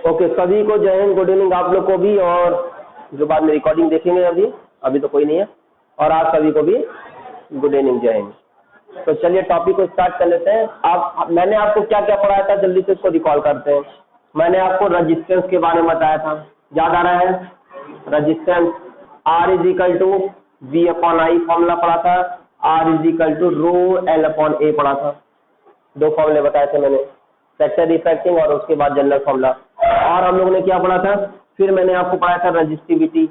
Okay, सभी को जय हिंद, गुड इवनिंग आप लोग को भी, और जो बाद में रिकॉर्डिंग देखेंगे अभी तो कोई नहीं है, और आप सभी को भी गुड इवनिंग, जय हिंद। तो चलिए टॉपिक को स्टार्ट कर लेते हैं। मैंने आपको क्या क्या पढ़ाया था, जल्दी से इसको रिकॉल करते हैं। मैंने आपको रेजिस्टेंस के बारे में बताया था, याद आ रहा है? Resistance R is equal to V upon I formula पढ़ा था, R is equal to rho L upon A पढ़ा था। दो फॉर्मूले बताए थे मैंने, सेक्टर इफेक्टिंग और उसके बाद जनरल फॉर्मूला। और हम लोगों ने क्या पढ़ा था, फिर मैंने आपको पढ़ाया था रजिस्टिविटी।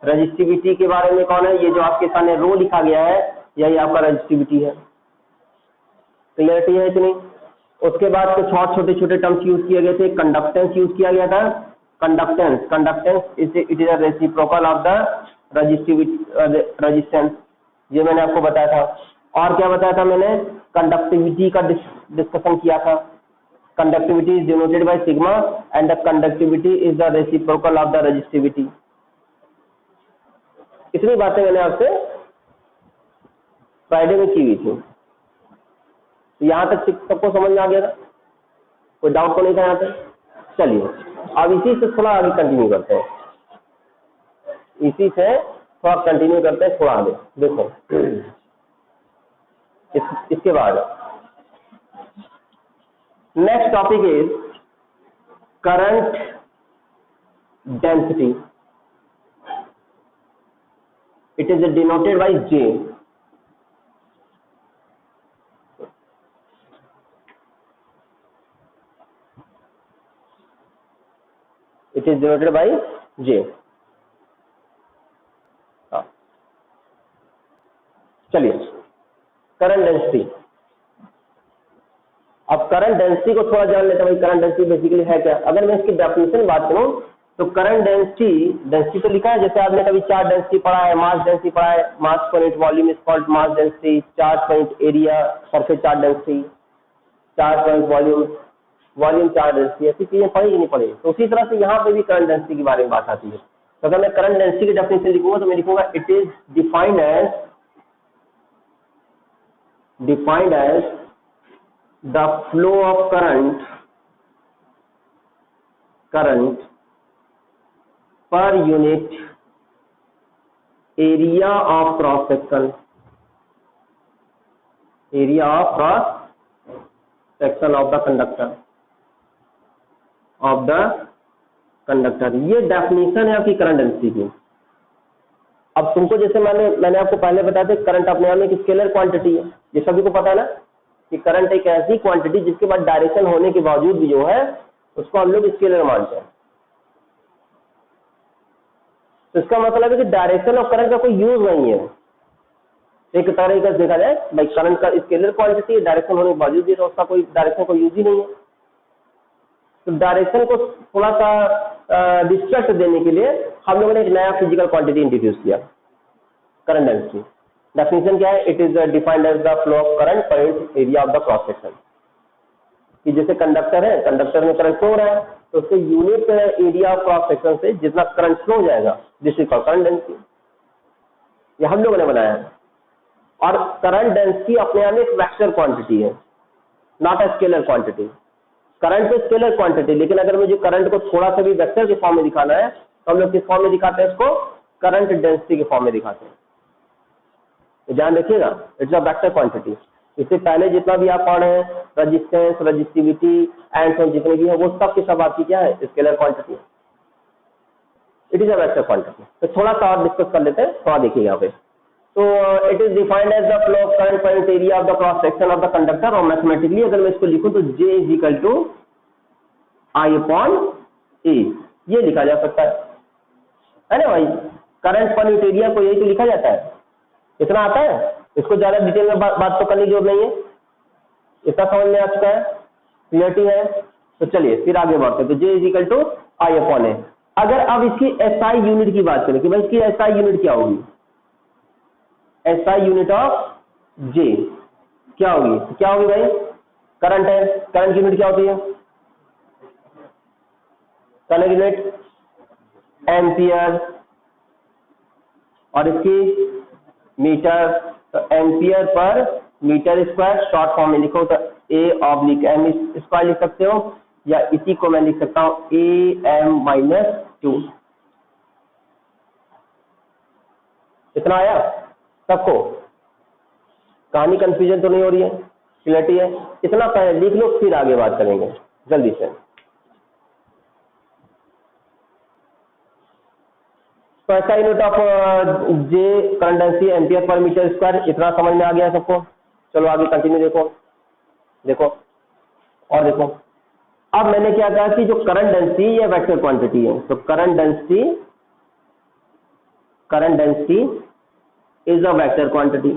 रजिस्टिविटी के बारे में कौन है, ये जो आपके सामने रो लिखा गया है यही आपका रजिस्टिविटी है। क्लियरिटी है इतनी? उसके बाद कुछ और छोटे छोटे टर्म्स यूज किए गए थे। कंडक्टेंस यूज किया गया था। Conductance it is a reciprocal of the resistance, ये मैंने आपको बताया था। और क्या बताया था मैंने, कंडक्टिविटी का डिस्कशन किया था। Conductivity is denoted by sigma and the conductivity is the reciprocal of the resistivity. इतनी बातें मैंने आपसे फ्राइडे में की हुई थी। यहाँ तक सबको समझ में आ गया था? कोई डाउट तो नहीं था यहाँ पे? चलिए अब इसी से थोड़ा आगे कंटिन्यू करते हैं, इसी से थोड़ा कंटिन्यू करते हैं थोड़ा आगे। देखो इसके बाद next topic is current density. It is denoted by J। It is denoted by J। चलिए करंट डेंसिटी। अब करंट डेंसिटी को थोड़ा जान लेते हैं। भाई करंट डेंसिटी बेसिकली है क्या? अगर मैं इसकी डेफिनेशन बात करूं तो करंट डेंसिटी तो लिखा है, जैसे आपने कभी चार्ज डेंसिटी पढ़ा है, मास डेंसिटी पढ़ा है, mass per unit volume is called mass density, charge per unit area surface charge density, charge per unit volume charge density, ऐसी चीजें पढ़ी कि नहीं पढ़ी? तो उसी तरह से यहाँ पे भी करंट डेंसिटी के बारे में बात आती है। तो अगर मैं करंट डेंसिटी की डेफिनेशन लिखूंगा तो मैं लिखूंगा it is defined as the flow of current per unit area of cross section of the conductor। ये डेफिनेशन है आपकी करंट डेंसिटी की। अब तुमको जैसे मैंने आपको पहले बताया था, करंट अपने आप में एक स्केलर क्वांटिटी है, ये सभी को पता है ना कि करंट एक ऐसी क्वांटिटी जिसके बाद डायरेक्शन होने के बावजूद भी जो है उसको हम लोग स्केलर मानते हैं। तो इसका मतलब है कि डायरेक्शन ऑफ करंट का कोई यूज नहीं है। एक तरीके से देखा जाए भाई करंट का स्केलर क्वांटिटी है, डायरेक्शन होने के बावजूद भी तो उसका कोई डायरेक्शन का यूज ही नहीं है। तो डायरेक्शन को थोड़ा सा डिस्ट्रैक्ट देने के लिए हम लोगों ने एक नया फिजिकल क्वांटिटी इंट्रोड्यूस किया, करंट डेंसिटी। डेफिनेशन क्या है? It is defined as the flow of current per unit area of the cross section. कि जैसे कंडक्टर है, कंडक्टर में करंट फ्लो रहा है तो उसके unit area of cross section से जितना करंट फ्लो हो जाएगा this is called current density. ये हम लोगों ने बनाया है। और करंट डेंसिटी अपने आप में एक वेक्टर क्वांटिटी है, not a scalar quantity. Current तो स्केलर क्वांटिटी, लेकिन अगर मुझे करंट को थोड़ा सा भी वेक्टर के फॉर्म में दिखाना है तो हम लोग किस फॉर्म में दिखाते हैं? इसको करंट डेंसिटी के फॉर्म में दिखाते हैं। ध्यान रखिएगा, इट्स अ वेक्टर क्वांटिटी। इससे पहले जितना भी आप पढ़ रहे हैं रेजिस्टेंस, रजिस्टिविटी एंड जितने भी है वो सब के सब आपकी क्या है? Scalar quantity. It is a vector quantity. तो थोड़ा सा और डिस्कस कर लेते हैं, थोड़ा देखिए यहाँ पे। तो it is defined as the flow of current per unit area of the cross section of the conductor. और मैथमेटिकली अगर मैं इसको लिखूं तो J is equal to I upon A, ये लिखा जा सकता है ना भाई? करंट पर यूनिट एरिया को यही तो लिखा जाता है। इतना आता है, इसको ज्यादा डिटेल में बात तो करने की जरूरत नहीं है, इतना समझ में आ चुका है, क्लियरिटी है। तो चलिए फिर आगे बढ़ते हैं। तो J is equal to I upon A। अगर अब इसकी SI यूनिट की बात करें कि भाई इसकी SI यूनिट क्या होगी, SI यूनिट ऑफ J क्या होगी? तो क्या होगी भाई? करंट है, करंट यूनिट क्या होती है? करंट यूनिट एम्पियर, और इसकी मीटर। तो ampere per metre square, short form में लिखो तो A/m स्क्वायर लिख सकते हो। या इसी को मैं लिख सकता हूं AM-2। इतना आया सबको? कहानी कंफ्यूजन तो नहीं हो रही है? क्लियरिटी है? इतना पहले लिख लो, फिर आगे बात करेंगे जल्दी से। तो ऐसा unit of J current density ampere per metre square, इतना समझ में आ गया सबको? चलो आगे कंटिन्यू देखो और देखो। अब मैंने क्या कहा कि जो करंट डेंसिटी या वेक्टर क्वांटिटी है, तो current density is a vector quantity.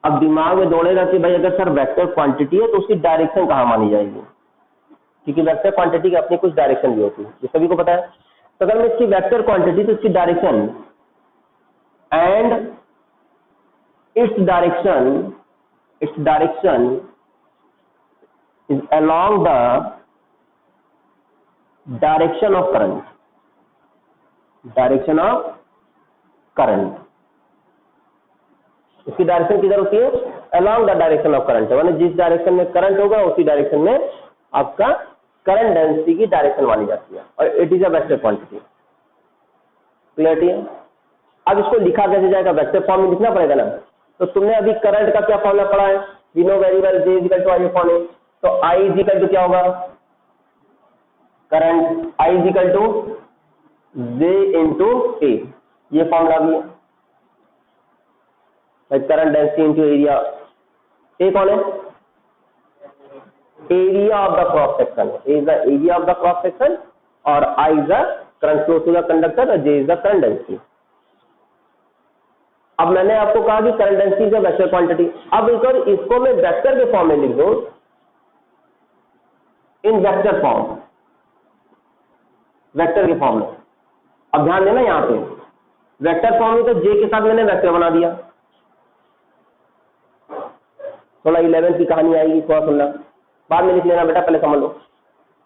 अब दिमाग में दौड़ेगा कि भाई अगर सर वेक्टर क्वांटिटी है तो उसकी डायरेक्शन कहाँ मानी जाएगी, क्योंकि वेक्टर क्वांटिटी की अपनी कुछ डायरेक्शन भी होती है, ये सभी को पता है। तो अगर मैं इसकी वेक्टर क्वांटिटी तो इसकी direction and its direction is along the direction of current. इसकी डायरेक्शन किधर होती है? Along the direction of current, माने जिस डायरेक्शन में करंट होगा उसी डायरेक्शन में आपका करंट डेंसिटी की डायरेक्शन मानी जाती है, और it is a vector quantity. Clarity है? अब इसको लिखा कैसे जाएगा? वेक्टर फॉर्म में लिखना पड़ेगा ना। तो तुमने अभी करंट का क्या फॉर्मूला पढ़ा है? We know very well J equal to I upon A। तो I इक्वल टू क्या होगा? Current I equal to J into A, ये फॉर्मूला भी है। Current density into area. A कौन है? Area of the cross section, A is the area of the cross section, और I is the current flow through the conductor, और J is the current density. अब मैंने आपको कहा कि current density is a vector quantity. अब इसको मैं वेक्टर के फॉर्म में लिख दूं, इन वेक्टर फॉर्म, वेक्टर के फॉर्म में। अब ध्यान देना यहां पे वेक्टर फॉर्म में तो J के साथ मैंने वेक्टर बना दिया। थोड़ा 11 की कहानी आएगी, थोड़ा सुनना, बाद में लिख लेना बेटा, पहले समझ लो।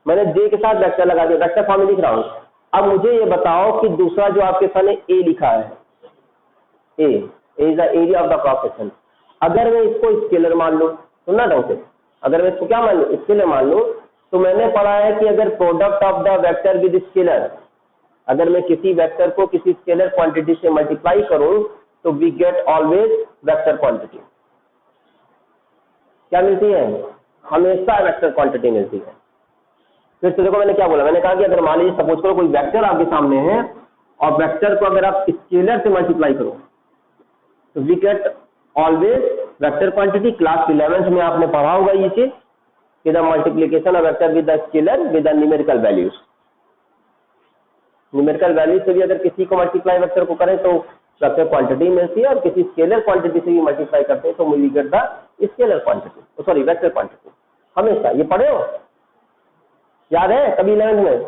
मैंने J के साथ वेक्टर लगा दिया, वेक्टर फॉर्म में लिख रहा हूं। अब मुझे ये बताओ कि दूसरा जो आपके सामने A लिखा है, A is the area of the cross section. अगर मैं इसको स्केलर मान लूं, सुनना ढंग से, अगर मैं इसको क्या मान लूं? स्केलर मान लूं, तो मैंने पढ़ा है कि अगर product of the vector with scalar, अगर मैं किसी वेक्टर को किसी स्केलर क्वांटिटी से मल्टीप्लाई करूं तो we get always vector quantity. क्या मिलती है? हमेशा वेक्टर क्वांटिटी मिलती है। फिर तो देखो मैंने क्या बोला, मैंने कहा कि अगर मान लीजिए सपोज करो कोई वेक्टर आपके सामने है, और वेक्टर को अगर आप स्केलर से मल्टीप्लाई करो तो we get always vector quantity. Class 11th में आपने पढ़ा होगा ये चीज कि the multiplication of vector with the scalar with the numerical values. Numerical values से भी अगर किसी को मल्टीप्लाई वेक्टर को करें तो वेक्टर क्वांटिटी मिलती है, और किसी स्केलर क्वांटिटी से भी मल्टीप्लाई करते हैं तो we get the scalar quantity, sorry vector quantity. हमेशा ये पढ़े हो, याद है कभी 11th में?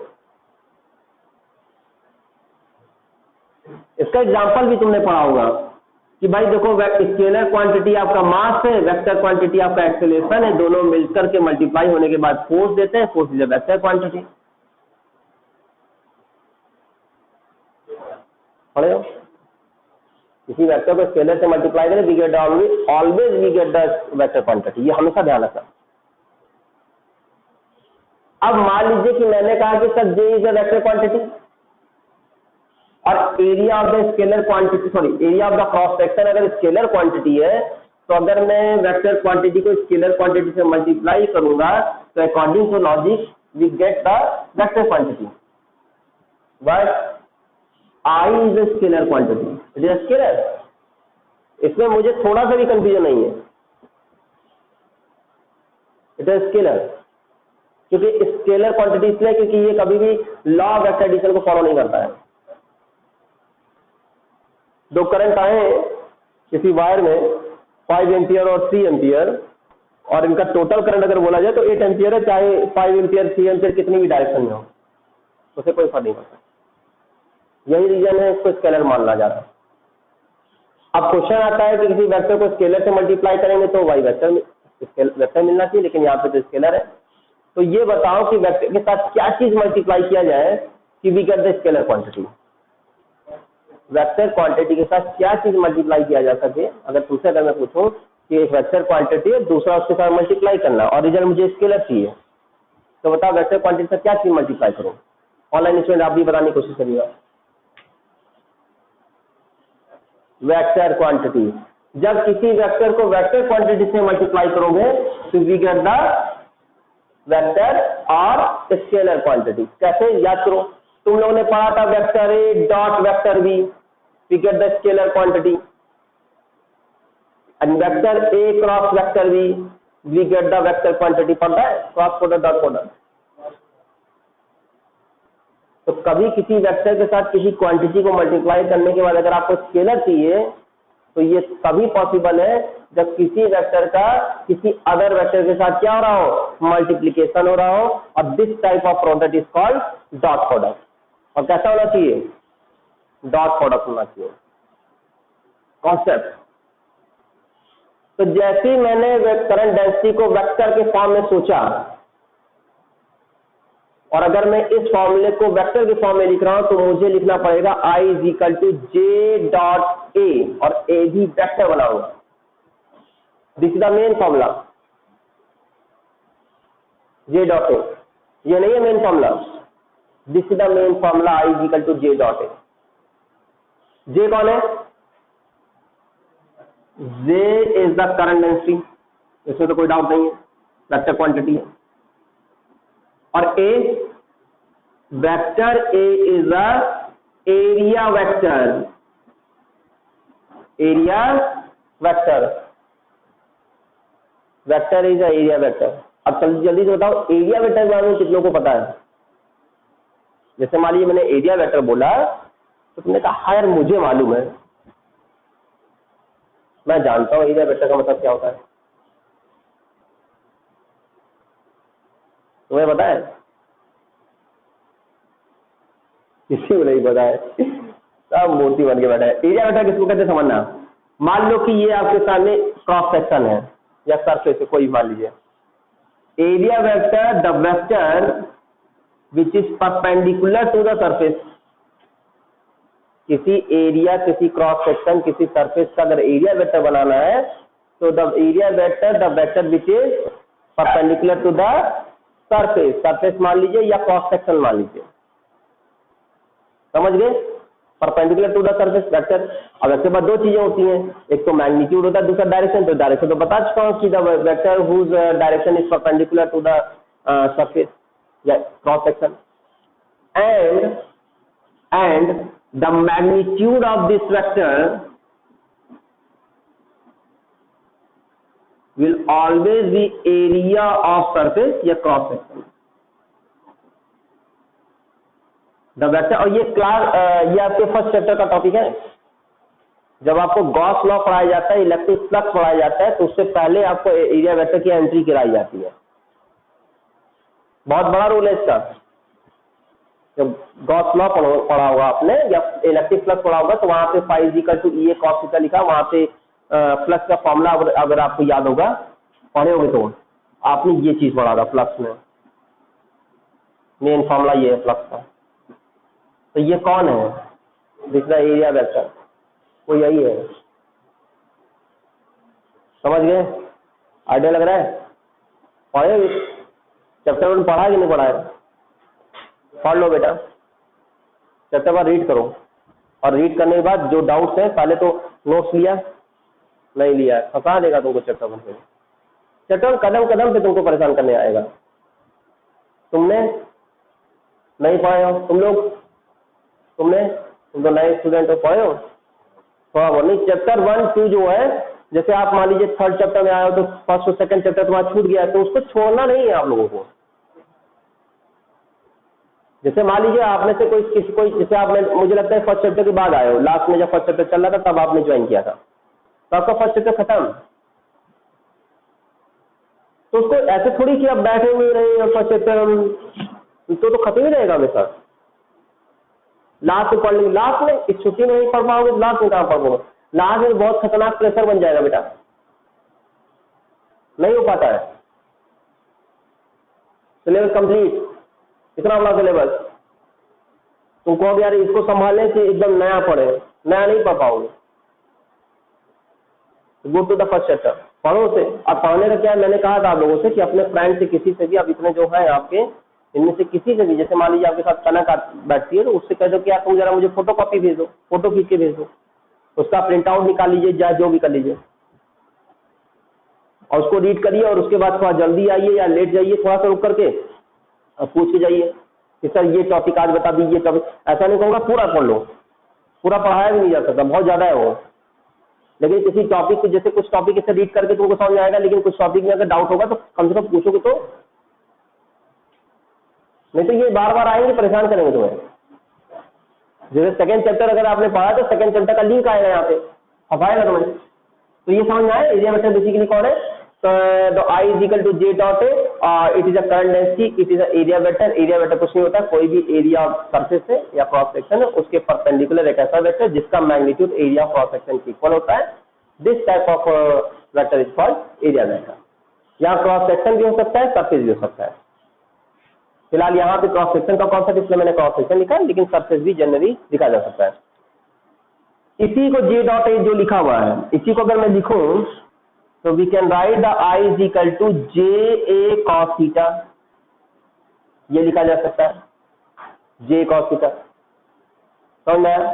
इसका एग्जांपल भी तुमने पढ़ा होगा कि भाई देखो स्केलर क्वांटिटी आपका मास है, वेक्टर क्वांटिटी आपका एक्सेलरेशन है, दोनों मिलकर के मल्टीप्लाई होने के बाद फोर्स देते हैं, force is a vector quantity. पढ़े हो? किसी वेक्टर को स्केलर से मल्टीप्लाई करें we get always we get the vector quantity, ये हमेशा ध्यान रखना। अब मान लीजिए कि मैंने कहा कि sir J is a vector quantity, और area of the scalar quantity, sorry area of the cross section अगर स्केलर क्वांटिटी है, तो अगर मैं वेक्टर क्वांटिटी को स्केलर क्वांटिटी से मल्टीप्लाई करूंगा तो according to logic we get the vector quantity. But I is a scalar quantity, it is a scalar. इसमें मुझे थोड़ा सा भी कंफ्यूजन नहीं है, इट इज स्केलर। क्योंकि स्केलर क्वांटिटी इसलिए क्योंकि ये कभी भी लॉ ऑफ वेक्टर एडिशन को फॉलो नहीं करता है। दो करंट आए किसी वायर में 5 एम्पियर और 3 एम्पियर, और इनका टोटल करंट अगर बोला जाए तो 8 एम्पियर है, चाहे 5 एम्पियर 3 एम्पियर कितनी भी डायरेक्शन में हो, उसे कोई फर्क नहीं पड़ता। यही रीजन है इसको स्केलर मानना जाता है। अब क्वेश्चन आता है कि किसी वेक्टर को स्केलर से मल्टीप्लाई करेंगे तो वाई वेक्टर मिलना चाहिए, लेकिन यहाँ पे तो स्केलर है। तो ये बताओ कि वेक्टर के साथ क्या चीज मल्टीप्लाई किया जाए कि we get the scalar quantity. Vector quantity के साथ क्या चीज मल्टीप्लाई किया जा सके? अगर तुमसे अगर मैं पूछूं कि एक वेक्टर क्वांटिटी है, दूसरा उसके साथ मल्टीप्लाई करना और रिजल्ट मुझे स्केलर चाहिए, तो बताओ वेक्टर क्वांटिटी से क्या चीज मल्टीप्लाई करो? ऑनलाइन स्टूडेंट आप भी बताने की कोशिश करिएगा। Vector quantity. जब किसी वेक्टर को वेक्टर क्वांटिटी से मल्टीप्लाई करोगे तो वी गेट द वेक्टर और स्केलर क्वांटिटी। कैसे? याद करो, तुम लोगों ने पढ़ा था vector A dot vector B, we get the scalar quantity, and vector A cross vector B, we get the vector quantity. पढ़ता है क्रॉस प्रोडक्ट डॉट प्रोडक्ट। तो कभी किसी वेक्टर के साथ किसी क्वांटिटी को मल्टीप्लाई करने के बाद अगर आपको स्केलर चाहिए तो ये तभी पॉसिबल है जब किसी वेक्टर का किसी अदर वेक्टर के साथ क्या हो रहा हो? मल्टीप्लिकेशन हो रहा हो। और this type of product is called dot product. और कैसा होना चाहिए? डॉट प्रोडक्ट होना चाहिए। कॉन्सेप्ट। तो जैसे ही मैंने करंट डेंसिटी को वेक्टर के फॉर्म में सोचा, और अगर मैं इस फॉर्मूले को वेक्टर के फॉर्म में लिख रहा हूं तो मुझे लिखना पड़ेगा I is equal to J dot A, और ए भी वेक्टर बनाऊंगा। This is the main formula, J dot A. ये नहीं है main formula, this is the main formula I is equal to J dot A. J कौन है? J is the current density, इसमें तो कोई डाउट नहीं है, वेक्टर क्वांटिटी है। और A, vector A is a area vector, area vector, vector is a area vector. अब जल्दी से बताओ एरिया वेक्टर के बारे में कितनों को पता है? जैसे मान लीजिए मैंने एरिया वेक्टर बोला तो तुमने कहा हाँ यार मुझे मालूम है, मैं जानता हूं एरिया वेक्टर का मतलब क्या होता है। तुम्हें पता है? किसी को नहीं पता है, सब मूर्ति बन के बैठा है। एरिया वेक्टर किसको कहते हैं समझना। मान लो कि ये आपके सामने क्रॉस सेक्शन है या सरफेस है, कोई मान लीजिए। Area vector the vector which is perpendicular to the surface. किसी एरिया, किसी क्रॉस सेक्शन, किसी सरफेस का अगर एरिया वेक्टर बनाना है तो the area vector the vector which is perpendicular to the surface, surface मान लीजिए या क्रॉस सेक्शन मान लीजिए। समझ गए? Perpendicular to the surface vector. अब इसके बाद दो चीजें होती हैं, एक तो मैग्नीट्यूड होता है, दूसरा डायरेक्शन। तो डायरेक्शन तो बता चुका हूं कि the vector whose direction is perpendicular to the surface या cross section, and the magnitude of this vector will always be area of surface या क्रॉस सेक्शन। द वेक्टर, और ये क्लास ये आपके फर्स्ट चैप्टर का टॉपिक है। जब आपको गॉस लॉ पढ़ाया जाता है, इलेक्ट्रिक फ्लक्स पढ़ाया जाता है, तो उससे पहले आपको एरिया वेक्टर की एंट्री कराई जाती है। बहुत बड़ा रूल है इसका। जब गॉस लॉ पढ़ा होगा आपने या इलेक्ट्रिक फ्लक्स पढ़ा होगा तो वहां पे phi is equal to E A cos theta लिखा, वहां पे फ्लक्स का फॉर्मूला अगर आपको याद होगा, पढ़े होगे तो आपने ये चीज पढ़ा था फ्लक्स में। मेन फॉर्मूला ये है फ्लक्स का। तो ये कौन है? दिस द एरिया वेक्टर, वो यही है। समझ गए? आइडिया लग रहा है? पढ़े चैप्टर 1 पढ़ा कि नहीं पढ़ा है? पढ़ लो बेटा, चैप्टर 1 रीड करो, और रीड करने के बाद जो डाउट्स है, पहले तो नोट्स लिया नहीं लिया, फंसा देगा तुमको चैप्टर 1 पे। चैप्टर 1 कदम कदम पे तुमको परेशान करने आएगा। तुमने नहीं पढ़े हो, तुम तो नए स्टूडेंट हो, पढ़े हो थोड़ा बहुत नहीं। चैप्टर 1, 2 जो है, जैसे आप मान लीजिए 3rd चैप्टर में आए हो तो फर्स्ट और सेकंड चैप्टर तुम्हारा छूट गया, तो उसको छोड़ना नहीं है आप लोगों को। जैसे मान लीजिए आप में से कोई जैसे आपने, मुझे लगता है फर्स्ट चैप्टर के बाद आए हो, लास्ट में जब फर्स्ट चैप्टर चल रहा था तब आपने ज्वाइन किया था, तो आपका फर्स्ट चैप्टर खत्म। तो उसको ऐसे थोड़ी कि आप बैठे हुए रहे और फर्स्ट चैप्टर तो खत्म ही रहेगा हमेशा। लास्ट में पढ़ लेंगे, लास्ट में इस छुट्टी में नहीं पढ़ पाओगे तो लास्ट में कहाँ पढ़ पाओगे? लास्ट में बहुत खतरनाक प्रेशर बन जाएगा बेटा, नहीं हो पाता है। सिलेबस कंप्लीट, इतना बड़ा सिलेबस, तुम कहोगे यार इसको संभालने से एकदम नया पढ़े, नया नहीं पढ़ पाओगे। Go to the first chapter. पढ़ो से। अब पढ़ने का क्या है, मैंने कहा था आप लोगों से कि अपने फ्रेंड से किसी से भी, अब इतने जो है आपके इनमें से किसी से भी, जैसे मान लीजिए आपके साथ कनक बैठती है तो उससे कह दो कि यार तुम जरा मुझे फोटो कॉपी भेज दो, फोटो खींच के भेज दो, उसका प्रिंट आउट निकाल लीजिए या जो भी कर लीजिए और उसको रीड करिए और उसके बाद थोड़ा जल्दी आइए या लेट जाइए, थोड़ा सा रुक करके और पूछ के जाइए कि सर ये टॉपिक आज बता दीजिए टॉपिक। ऐसा नहीं कहूँगा पूरा पढ़ लो, पूरा पढ़ाया भी नहीं जा सकता, बहुत ज़्यादा है वो। लेकिन किसी टॉपिक को, जैसे कुछ टॉपिक इसे रीड करके तुमको समझ आएगा, लेकिन कुछ टॉपिक में अगर डाउट होगा तो कम से कम पूछोगे तो, नहीं तो ये बार बार आएंगे परेशान करेंगे तुम्हें। जैसे सेकंड चैप्टर अगर आपने पढ़ा तो सेकंड चैप्टर का लिंक आएगा यहाँ पे, अब आएगा तुम्हें। तो ये समझ में आए एरिया वेक्टर बेसिकली कौन है। तो I is equal to J dot it is a current density, it is area vector. Area vector कुछ नहीं होता, कोई भी एरिया ऑफ सरफेस है या क्रॉस सेक्शन है उसके परपेंडिकुलर एक ऐसा वेक्टर जिसका magnitude area of cross section के इक्वल होता है। This type of vector is called area vector. यहाँ क्रॉस सेक्शन भी हो सकता है, सरफेस भी हो सकता है। फिलहाल यहाँ पे क्रॉस सेक्शन का कॉन्सेप्ट इसलिए मैंने क्रॉस सेक्शन लिखा है, लेकिन सरफेस भी जनरली लिखा जा सकता है। इसी को जे डॉट ए जो लिखा हुआ है, इसी को अगर मैं लिखूं तो we can write the I is equal to J A cos theta, ये लिखा जा सकता है जे कॉस थीटा। समझ में आया?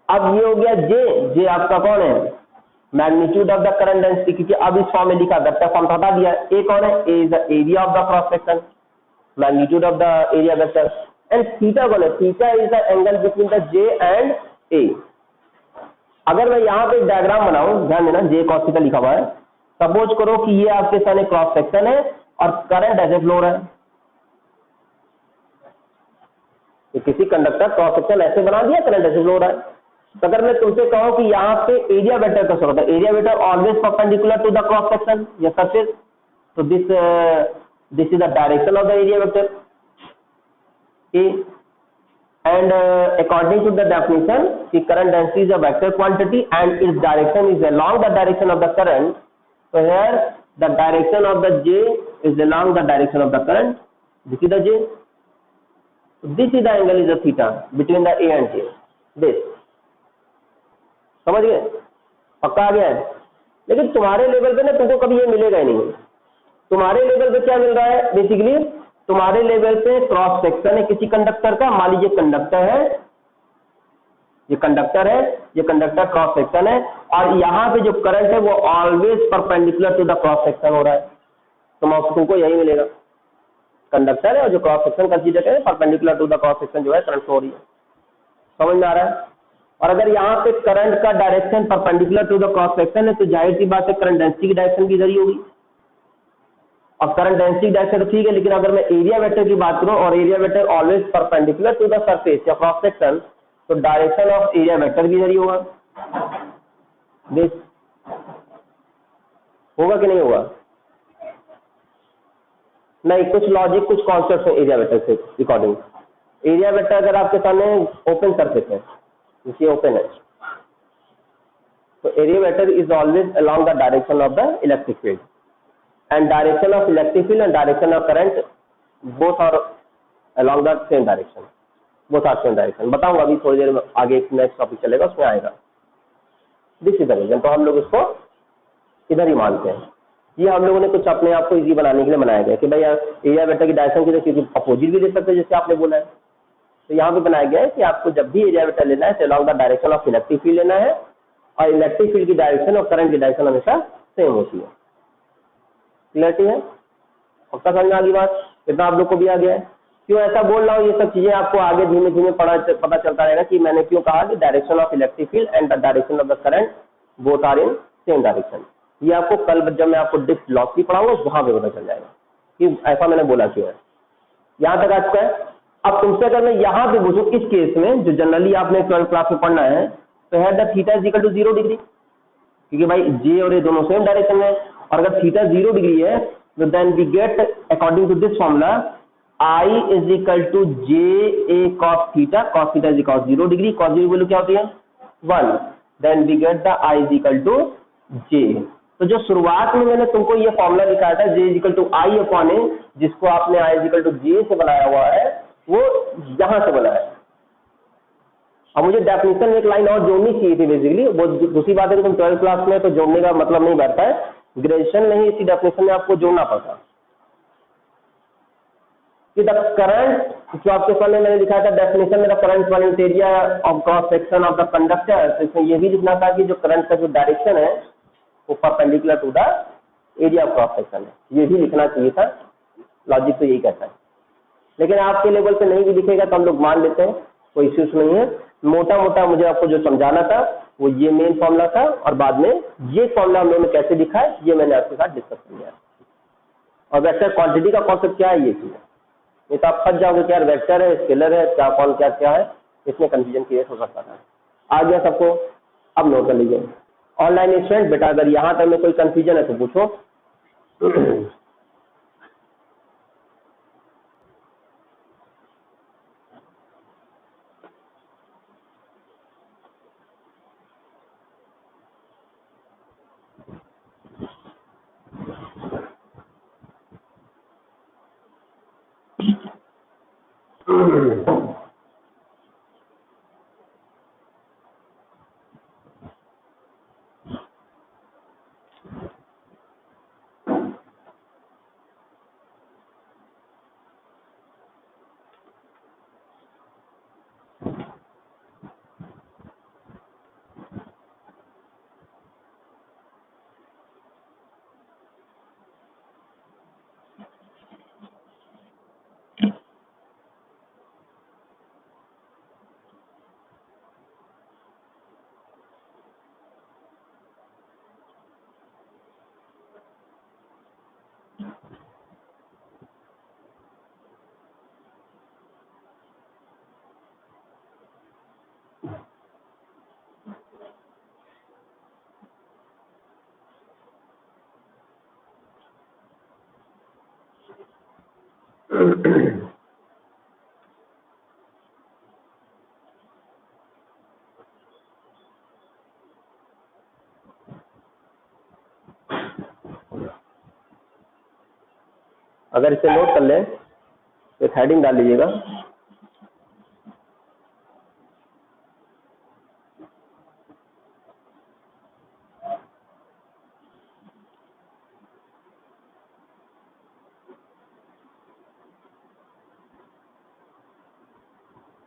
अब ये हो गया जे, जे आपका कौन है, magnitude of the current density, क्योंकि अब इस फॉर्म में लिखा, वेक्टर फॉर्म हटा दिया। ए कौन है, A is the area of the cross section, magnitude of the area vector. And theta कौन है, theta is the angle between the J and A. अगर मैं यहाँ पे डायग्राम बनाऊं, ध्यान देना जे कॉस थीटा लिखा हुआ है, सपोज करो कि ये आपके सामने क्रॉस सेक्शन है और करंट ऐसे फ्लो रहा है। तो किसी कंडक्टर क्रॉस सेक्शन ऐसे बना दिया, करंट ऐसे फ्लो रहा है। तो अगर मैं तुमसे कहूं कि यहाँ पे एरिया वेक्टर कैसे होता है, area vector always perpendicular to the cross section या सरफेस, तो this is the direction of the area vector A. And according to the definition, the current density is a vector quantity and its direction is along the direction of the current. So here the direction of the J is along the direction of the current. This is the J. This is the angle is the theta between the A and J. This. समझ गए? पक्का आ गया है? लेकिन तुम्हारे level पे ना तुमको कभी ये मिलेगा ही नहीं। तुम्हारे लेवल पे क्या मिल रहा है बेसिकली, तुम्हारे लेवल पे क्रॉस सेक्शन है किसी कंडक्टर का, मान लीजिए कंडक्टर है, ये कंडक्टर है, ये कंडक्टर क्रॉस सेक्शन है और यहाँ पे जो करंट है वो always perpendicular to the cross section हो रहा है। तो तुमको यही मिलेगा, कंडक्टर है और जो क्रॉस सेक्शन कंसीडर है perpendicular to the cross section जो है करंट हो रही है। समझ में आ रहा है? और अगर यहाँ पे करंट का direction perpendicular to the cross section है तो जाहिर सी बात है करंट डेंसिटी की डायरेक्शन भी इधर ही होगी। अब करंट डेंसिटी डायरेक्शन तो ठीक है, लेकिन अगर मैं एरिया वेक्टर की बात करूं और area vector always perpendicular to the surface या क्रॉस सेक्शन, तो डायरेक्शन ऑफ एरिया वेक्टर भी इधर ही होगा। दिस होगा कि नहीं होगा? नहीं, कुछ लॉजिक कुछ कॉन्सेप्ट है एरिया वेक्टर से रिकॉर्डिंग। एरिया वेक्टर अगर आपके सामने ओपन सरफेस है, ये ओपन है, तो area vector is always along the direction of the electric field and direction of electric field and direction of current both are along the same direction, both are same direction। बताऊंगा अभी थोड़ी देर में, आगे एक next topic चलेगा उसमें आएगा। This is the reason. तो हम लोग इसको इधर ही मानते हैं। ये हम लोगों ने कुछ अपने आप को इजी बनाने के लिए बनाया गया कि भाई एरिया वेक्टर की डायरेक्शन की क्योंकि अपोजिट भी ले सकते हैं जैसे आपने बोला है, तो यहाँ पे बनाया गया है कि आपको जब भी एरिया वेक्टर लेना है तो along the direction of electric field लेना है और इलेक्ट्रिक फील्ड की डायरेक्शन और करंट की डायरेक्शन हमेशा सेम होती है। क्लियरिटी है? पक्का समझ में आ गई बात? इतना आप लोग को भी आ गया है? क्यों ऐसा बोल रहा हूँ, ये सब चीजें आपको आगे धीमे धीमे पता चलता रहेगा कि मैंने क्यों कहा कि direction of electric field and the direction of the current both are in same direction. ये आपको कल जब मैं आपको डिस्क लॉस की पढ़ाऊंगा वहां पे पता चल जाएगा कि ऐसा मैंने बोला क्यों है। यहाँ तक आ चुका है। अब तुमसे अगर मैं यहाँ पे पूछूं इस केस में जो जनरली आपने 12th क्लास में पढ़ना है, तो है the theta is equal to 0 degree, क्योंकि भाई जे और ए दोनों सेम डायरेक्शन में, और अगर थीटा 0 डिग्री है तो then we get according to this formula I is equal to J A cos theta is equal 0 degree. Cos 0 value क्या होती है 1, then we get the I is equal to J. तो जो शुरुआत में मैंने तुमको ये फॉर्मूला दिखाया था J is equal to I upon A, जिसको आपने I is equal to J से बनाया हुआ है, वो यहां से बना है। अब मुझे डेफिनेशन में एक लाइन और जोड़नी चाहिए थी बेसिकली, वो दूसरी बात है कि तुम 12th क्लास में तो जोड़ने का मतलब नहीं बैठता है, ग्रेजुएशन नहीं, इसी डेफिनेशन में आपको जोड़ना पड़ता कि द करंट, जो आपके सामने मैंने लिखा था डेफिनेशन में, the current volume area of cross section of the conductor, तो इसमें ये भी लिखना था कि जो करंट का जो डायरेक्शन है वो perpendicular to the area of cross section है, ये भी लिखना चाहिए था। लॉजिक तो यही कहता है, लेकिन आपके लेवल पे नहीं भी लिखेगा तो हम लोग मान लेते हैं, कोई इश्यूज नहीं है। मोटा मोटा मुझे आपको जो समझाना था वो ये मेन फॉर्मूला था, और बाद में ये फॉर्मूला हम लोगों ने कैसे लिखा है ये मैंने आपके साथ डिस्कस किया। और वेक्टर क्वांटिटी का कॉन्सेप्ट क्या है ये चीज है, नहीं तो आप फंस जाओगे कि यार वेक्टर है, स्केलर है, क्या कौन क्या क्या है, इसमें कंफ्यूजन क्रिएट हो सकता था। आ गया सबको? अब नोट कर लीजिए। ऑनलाइन स्टूडेंट बेटा, अगर यहाँ तक में कोई कंफ्यूजन है तो पूछो। अगर इसे नोट कर लें तो एक हेडिंग डाल लीजिएगा,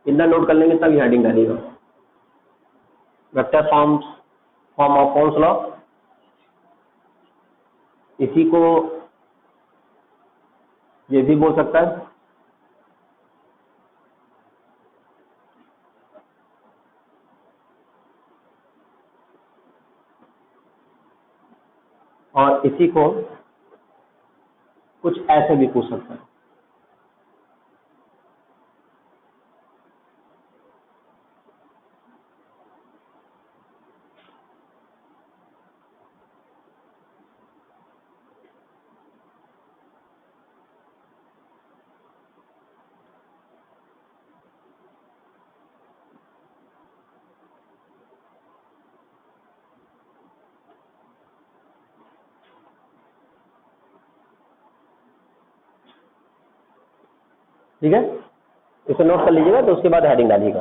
इतना नोट कर लेंगे तब हेडिंग डालिएगा। Vector form of Ohm's law, इसी को ये भी बोल सकता है। और इसी को कुछ ऐसे भी पूछ सकता है। ठीक है, इसे नोट कर लीजिएगा तो उसके बाद हेडिंग डालिएगा।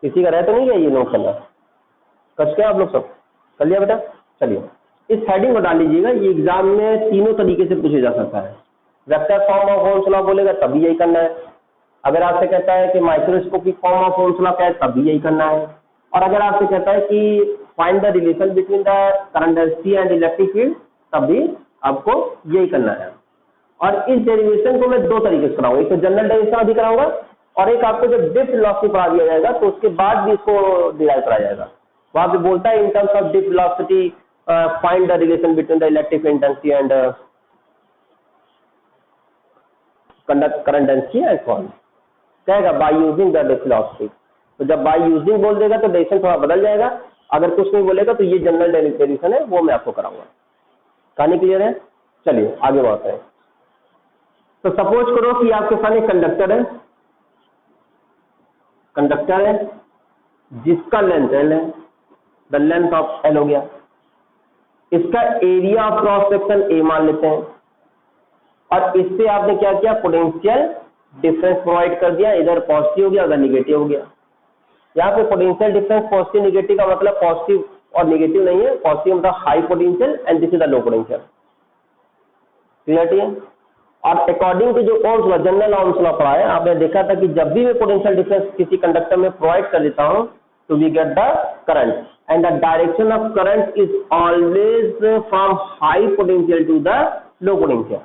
किसी का रह तो नहीं है ये नोट करना? कर क्या आप लोग सब कर लिया बेटा? चलिए इस हेडिंग को डाल लीजिएगा। ये एग्जाम में तीनों तरीके से पूछे जा सकता है। Vector form of Ohm's law बोलेगा तब भी यही करना है। अगर आपसे कहता है कि microscopic form of Ohm's law क्या है, तब भी यही करना है। और अगर आपसे कहता है कि find the relation between the current density and electric field, तब भी आपको यही करना है। और इस डेरिवेशन को मैं दो तरीके से कराऊंगा, एक तो जनरल डेरिवेशन अभी कराऊंगा, और एक आपको जब डिफ्ट वेलोसिटी पढ़ा दिया जाएगा तो उसके बाद भी इसको डिराइव कराया जाएगा। वहां पे बोलता है in terms of drift velocity find the relation between the electric intensity and current density and so on, कहेगा by using the drift velocity. तो जब बाय यूजिंग बोल देगा तो डेरिवेशन थोड़ा बदल जाएगा, अगर कुछ नहीं बोलेगा तो ये जनरल डेरिवेशन है वो मैं आपको कराऊंगा। कहानी क्लियर है? चलिए आगे बढ़ते हैं। तो सपोज करो कि आपके सामने कंडक्टर है, जिसका लेंथ L है, द लेंथ ऑफ L हो गया। इसका area of cross section A मान लेते हैं, और इससे आपने क्या किया, पोटेंशियल डिफरेंस प्रोवाइड कर दिया, इधर पॉजिटिव हो गया, उधर निगेटिव हो गया। यहाँ पे पोटेंशियल डिफरेंस पॉजिटिव निगेटिव का मतलब पॉजिटिव और निगेटिव नहीं है, पॉजिटिव मतलब high potential and this is the low potential. Clear है? और अकॉर्डिंग टू जो Ohm's law, general Ohm's law पढ़ा है, आपने देखा था कि जब भी मैं पोटेंशियल डिफरेंस किसी कंडक्टर में प्रोवाइड कर देता हूं तो we get the current and the direction of current is always from high potential to the low potential.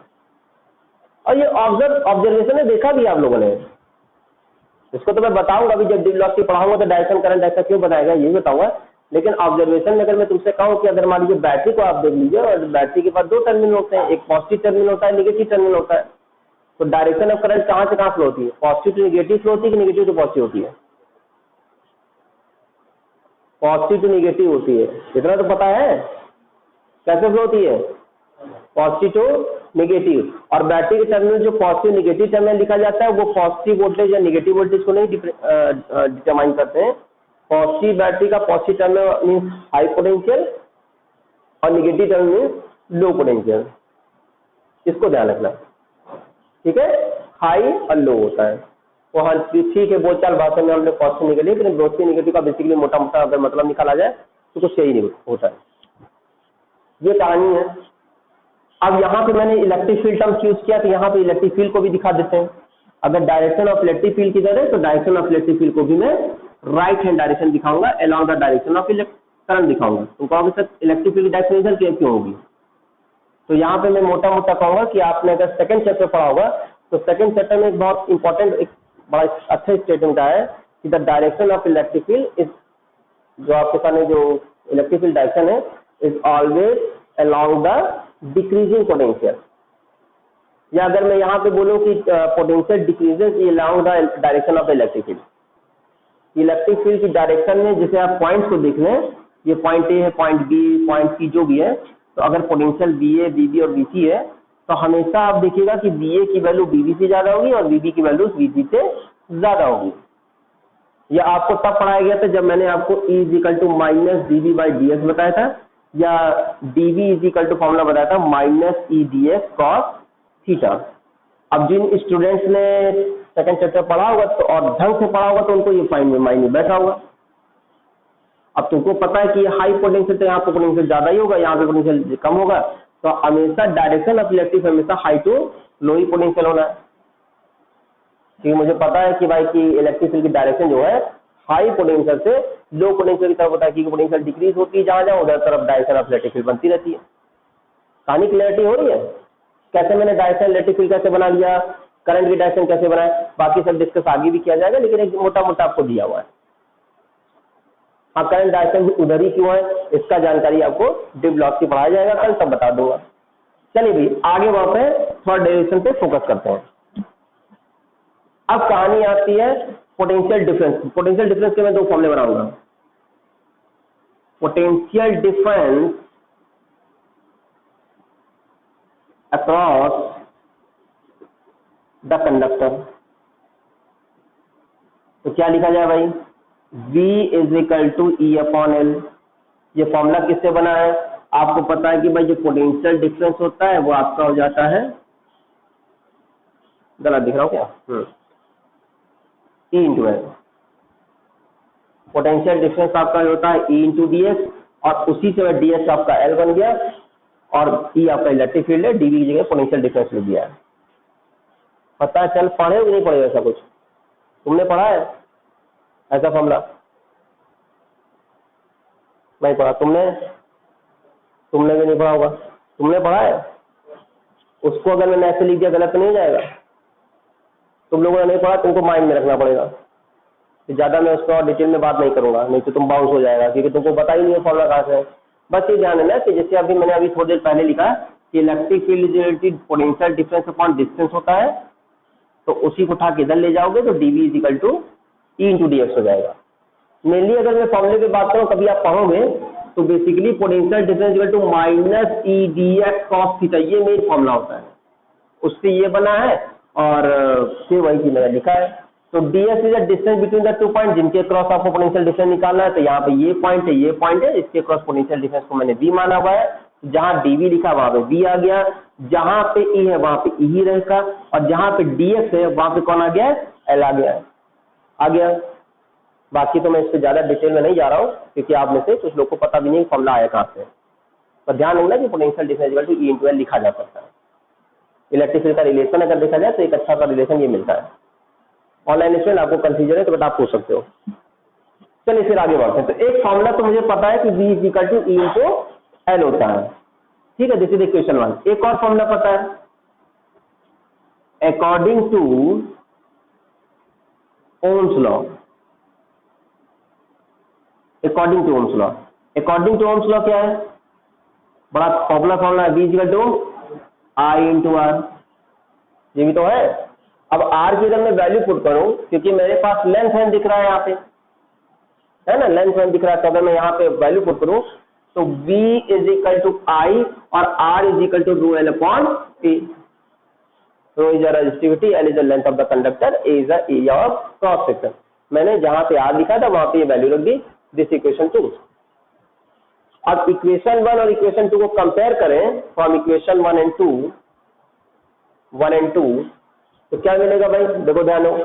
और ये ऑब्जर्वेशन में देखा भी आप लोगों ने, इसको तो मैं बताऊंगा अभी जब डिवेलॉसिटी पढ़ाऊंगा तो डायरेक्शन करंट ऐसा क्यों बताएगा ये बताऊंगा, लेकिन ऑब्जर्वेशन में अगर मैं तुमसे कहूं कि अगर मान लीजिए बैटरी को आप देख लीजिए और बैटरी के पास दो टर्मिनल होते हैं, एक पॉजिटिव टर्मिनल होता है, निगेटिव टर्मिनल होता है, तो डायरेक्शन ऑफ करंट कहां से कहां फ्लो होती है? पॉजिटिव टू निगेटिव फ्लो होती है कि निगेटिव टू पॉजिटिव होती है? पॉजिटिव टू निगेटिव होती है, इतना तो पता है। कैसे फ्लो होती है? Positive to negative. और बैटरी के टर्मिनल जो पॉजिटिव निगेटिव टर्मिनल लिखा जाता है वो पॉजिटिव वोल्टेज या निगेटिव वोल्टेज को नहीं डिटरमाइन करते हैं। पॉजिटिव बैटरी का positive terminal means high potential और negative terminal means low potential, इसको ध्यान रखना। ठीक है, हाई और लो होता है वो। हाँ ठीक है, बोलचाल भाषा में हमने पॉजिटिव निगेटिव, लेकिन पॉजिटिव निगेटिव का बेसिकली मोटा मोटा अगर मतलब निकाला जाए तो कुछ सही नहीं होता है। ये कहानी है। अब यहाँ पे मैंने इलेक्ट्रिक फील्ड टर्म यूज किया तो यहाँ पे इलेक्ट्रिक फील्ड को भी दिखा देते हैं। अगर डायरेक्शन ऑफ इलेक्ट्रिक फील्ड किधर है तो डायरेक्शन ऑफ इलेक्ट्रिक फील्ड को भी मैं राइट हैंड डायरेक्शन दिखाऊंगा, along the direction of current दिखाऊंगा। तुम कहोगे सर इलेक्ट्रिक फील्ड डायरेक्शन इधर क्यों होगी? तो यहाँ पे मैं मोटा मोटा कहूंगा कि आपने अगर सेकंड चैप्टर पढ़ा होगा तो सेकंड चैप्टर में एक बहुत इंपॉर्टेंट, एक बड़ा अच्छा स्टेटमेंट आया है कि the direction of electric field is, जो आपके सामने जो इलेक्ट्रिक फील्ड डायरेक्शन है, is always along the decreasing potential. या अगर मैं यहाँ पे बोलूँ कि potential decreases along the direction of electric field, electric field की डायरेक्शन में जैसे आप पॉइंट्स को देख लें, ये पॉइंट ए है, पॉइंट बी, पॉइंट सी जो भी है, तो अगर पोटेंशियल बी ए, बी बी और बी सी है तो हमेशा आप देखिएगा कि बी ए की वैल्यू बी बी से ज्यादा होगी और बी बी की वैल्यू बी सी से ज्यादा होगी। यह आपको तब पढ़ाया गया था जब मैंने आपको E equal to minus D B by D X बताया था, या D B is equal to formula बताया था minus E D X cos theta. अब जिन स्टूडेंट्स ने सेकंड चैप्टर पढ़ा होगा तो और ढंग से पढ़ा होगा तो उनको ये माइंड बैठा होगा। अब तुमको पता है कि ये हाई पोटेंशियल, तो यहाँ पे पोटेंशियल ज्यादा ही होगा, यहाँ पे पोटेंशियल कम होगा, तो हमेशा डायरेक्शन ऑफ इलेक्ट्रिक हमेशा हाई टू लो ही पोटेंशियल होना है। क्योंकि मुझे पता है कि भाई की इलेक्ट्रिक फील्ड की डायरेक्शन जो है हाई पोटेंशियल से लो पोटेंशियल की तरफ होता है, क्योंकि पोटेंशियल डिक्रीज होती है जहां जहां उधर तरफ डायरेक्शन ऑफ इलेक्ट्रिक फील्ड बनती रहती है। कहानी क्लियरिटी हो रही है? कैसे मैंने डायरेक्शन इलेक्ट्रिक फील्ड कैसे बना लिया, करंट की डायरेक्शन कैसे बनाए, बाकी सब डिस्कस आगे भी किया जाएगा, लेकिन एक मोटा मोटा आपको दिया हुआ है। हाँ, करंट डायरेक्शन उधर ही क्यों है इसका जानकारी आपको डिव ब्लॉक की पढ़ाया जाएगा, कल सब बता दूंगा। चलिए भाई आगे वहां पे थोड़ा डेरिवेशन पे फोकस करते हैं। अब कहानी आती है पोटेंशियल डिफरेंस। पोटेंशियल डिफरेंस के मैं दो फॉर्मूले बनाऊंगा। Potential difference across the conductor, तो क्या लिखा जाए भाई? V is equal to E upon L. ये फॉर्मूला किससे बना है? आपको पता है कि भाई जो पोटेंशियल डिफरेंस होता है वो आपका हो जाता है, गलत दिख रहा हूं क्या? E into L. Potential difference आपका होता है E इंटू डी एक्स, और उसी से डी एक्स आपका एल बन गया, और E आपका इलेक्ट्रिक फील्ड है, डीवी की जगह पोटेंशियल डिफरेंस लिख दिया है। पता है चल पढ़े हो कि नहीं पढ़े? ऐसा कुछ तुमने पढ़ा है ऐसा फॉर्मूला? नहीं पढ़ा तुमने भी नहीं पढ़ा होगा। तुमने पढ़ा है उसको? अगर मैंने ऐसे लिख दिया गलत तो नहीं जाएगा? तुम लोगों ने नहीं पढ़ा, तुमको माइंड में रखना पड़ेगा। तो ज्यादा मैं उसको डिटेल में बात नहीं करूंगा, नहीं तो तुम बाउंस हो जाएगा, क्योंकि तुमको पता ही नहीं है फॉर्मूला कहाँ से है। बस ये ध्यान है कि जैसे अभी मैंने अभी थोड़ी देर पहले लिखा कि electric field potential difference upon distance होता है, तो उसी को उठा के इधर ले जाओगे तो DV is equal to E into D X हो जाएगा। मेनली अगर मैं फॉर्मूले की बात करूं, कभी आप पढ़ोगे तो basically potential difference equal to minus E D X cos theta, ये मेन फॉर्मूला होता है, उससे ये बना है, और फिर वही चीज मैंने लिखा है। तो D x is the distance between the two point जिनके क्रॉस आपको पोटेंशियल डिफरेंस निकालना है। तो यहाँ पे ये पॉइंट है, ये पॉइंट है, इसके क्रॉस पोटेंशियल डिफरेंस को मैंने बी माना हुआ है। जहां डीवी लिखा वहां पे बी आ गया, जहां पे ई है वहां पे ई ही रहेगा, और जहां पे डीएक्स है वहां पे कौन आ गया? एल आ गया। बाकी तो मैं इससे ज़्यादा डिटेल में नहीं जा रहा हूँ, क्योंकि आप में से कुछ लोग को पता भी नहीं फॉर्मूला आया कहाँ से। पर ध्यान रखना कि potential difference equal to E into L लिखा जा सकता है। इलेक्ट्रिक फील्ड का रिलेशन अगर देखा जाए तो एक अच्छा सा रिलेशन ये मिलता है। ऑनलाइन स्टूडेंट आपको कंफ्यूजन है तो बेटा आप पूछ सकते हो। चलिए फिर आगे बढ़ते हैं। तो एक फॉर्मूला तो मुझे पता है कि V is equal to E into L होता है, ठीक है, दिस इज इक्वेशन 1। एक और फॉर्मूला पता है, according to Ohm's law, according to Ohm's law, according to Ohm's law क्या है, बड़ा पॉपुलर फॉर्मूला है, V is equal to I into R, ये भी तो है। अब R की अगर मैं वैल्यू पुट करूं, क्योंकि मेरे पास लेंथ है दिख रहा है यहाँ पे, है ना, लेंथ में दिख रहा है, तो अगर मैं यहाँ पे वैल्यू पुट करूं तो V is equal to I और R is equal to rho L upon T. Rho is a resistivity, L is the length of the conductor, A is the area of cross section. मैंने जहां पे R लिखा था वहां पे ये value रख दी, दिस इक्वेशन 2। अब इक्वेशन 1 और इक्वेशन 2 को कंपेयर करें, फ्रॉम इक्वेशन 1 एंड 2, तो क्या मिलेगा भाई, देखो ध्यान हो,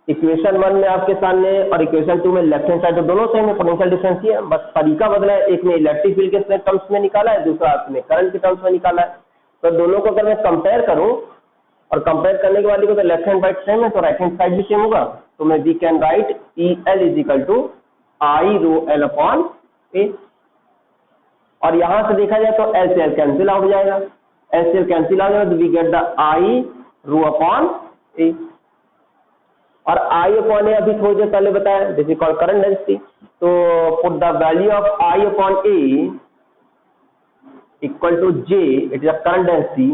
इक्वेशन 1 में आपके सामने और इक्वेशन 2 में लेफ्ट हैंड साइड तो दोनों सेम है, पोटेंशियल डिफरेंस ही है, बस तरीका बदला है, एक में इलेक्ट्रिक फील्ड के टर्म्स में निकाला है, दूसरा आपने करंट के टर्म्स में निकाला है। तो दोनों को अगर मैं कंपेयर करूं, और कंपेयर करने के बाद देखो तो लेफ्ट हैंड साइड सेम है तो राइट हैंड साइड भी सेम होगा, तो मैं we can write E L is equal to I rho L upon A. और यहां से देखा जाए तो एल से एल कैंसिल आउट हो जाएगा, एल से एल कैंसिल आउट जाएगा, तो we get the I rho upon A. और आई अपॉन ए अभी थोड़ी देर पहले बताया, this is called current density. तो put the value of I upon A equal to J, it is a current density,